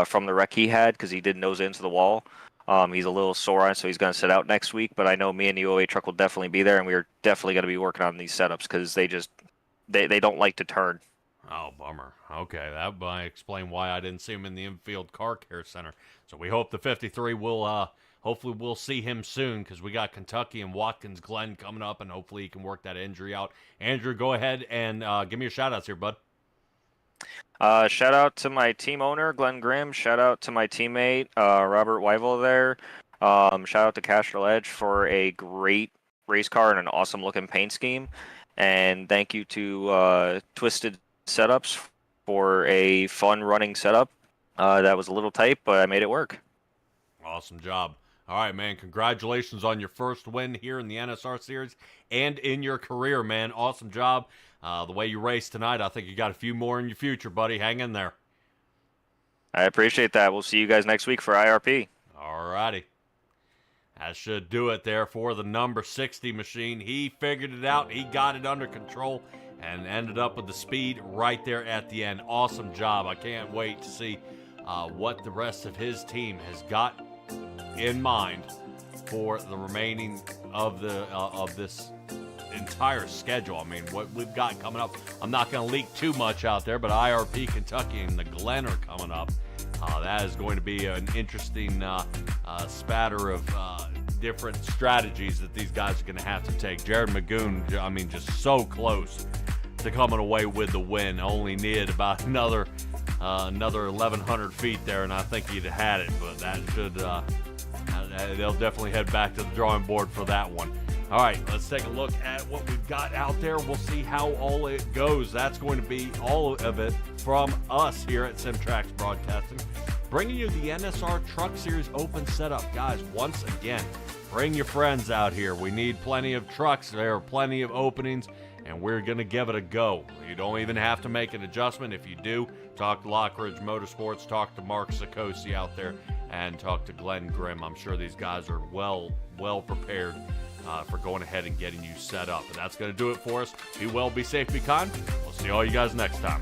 from the wreck he had because he did nose into the wall. He's a little sore, so he's going to sit out next week. But I know me and the '08 truck will definitely be there, and we are definitely going to be working on these setups because they don't like to turn. Oh, bummer. Okay, that might explain why I didn't see him in the infield car care center. So we hope the 53 will, hopefully we'll see him soon because we got Kentucky and Watkins Glen coming up, and hopefully he can work that injury out. Andrew, go ahead and give me your shout-outs here, bud. Shout out to my team owner, Glenn Grimm. Shout out to my teammate, Robert Weivel there. Shout out to Castrol Edge for a great race car and an awesome looking paint scheme. And thank you to Twisted Setups for a fun running setup. That was a little tight, but I made it work. Awesome job. All right, man. Congratulations on your first win here in the NSR Series and in your career, man. Awesome job. The way you raced tonight, I think you got a few more in your future, buddy. Hang in there. I appreciate that. We'll see you guys next week for IRP. All righty. That should do it there for the number 60 machine. He figured it out. He got it under control and ended up with the speed right there at the end. Awesome job. I can't wait to see what the rest of his team has got in mind for the remaining of this entire schedule. I mean, what we've got coming up, I'm not going to leak too much out there, but IRP, Kentucky, and the Glen are coming up. That is going to be an interesting spatter of different strategies that these guys are going to have to take. Jared Magoon, I mean, just so close to coming away with the win. Only needed about another 1,100 feet there, and I think he'd have had it. But that should they'll definitely head back to the drawing board for that one. All right, let's take a look at what we've got out there. We'll see how all it goes. That's going to be all of it from us here at SimTraX Broadcasting, bringing you the NSR Truck Series Open setup. Guys, once again, bring your friends out here. We need plenty of trucks. There are plenty of openings, and we're going to give it a go. You don't even have to make an adjustment. If you do, talk to Lockridge Motorsports, talk to Mark Sikosi out there, and talk to Glenn Grimm. I'm sure these guys are well prepared for going ahead and getting you set up. And that's going to do it for us. Be well, be safe, be kind. We'll see all you guys next time.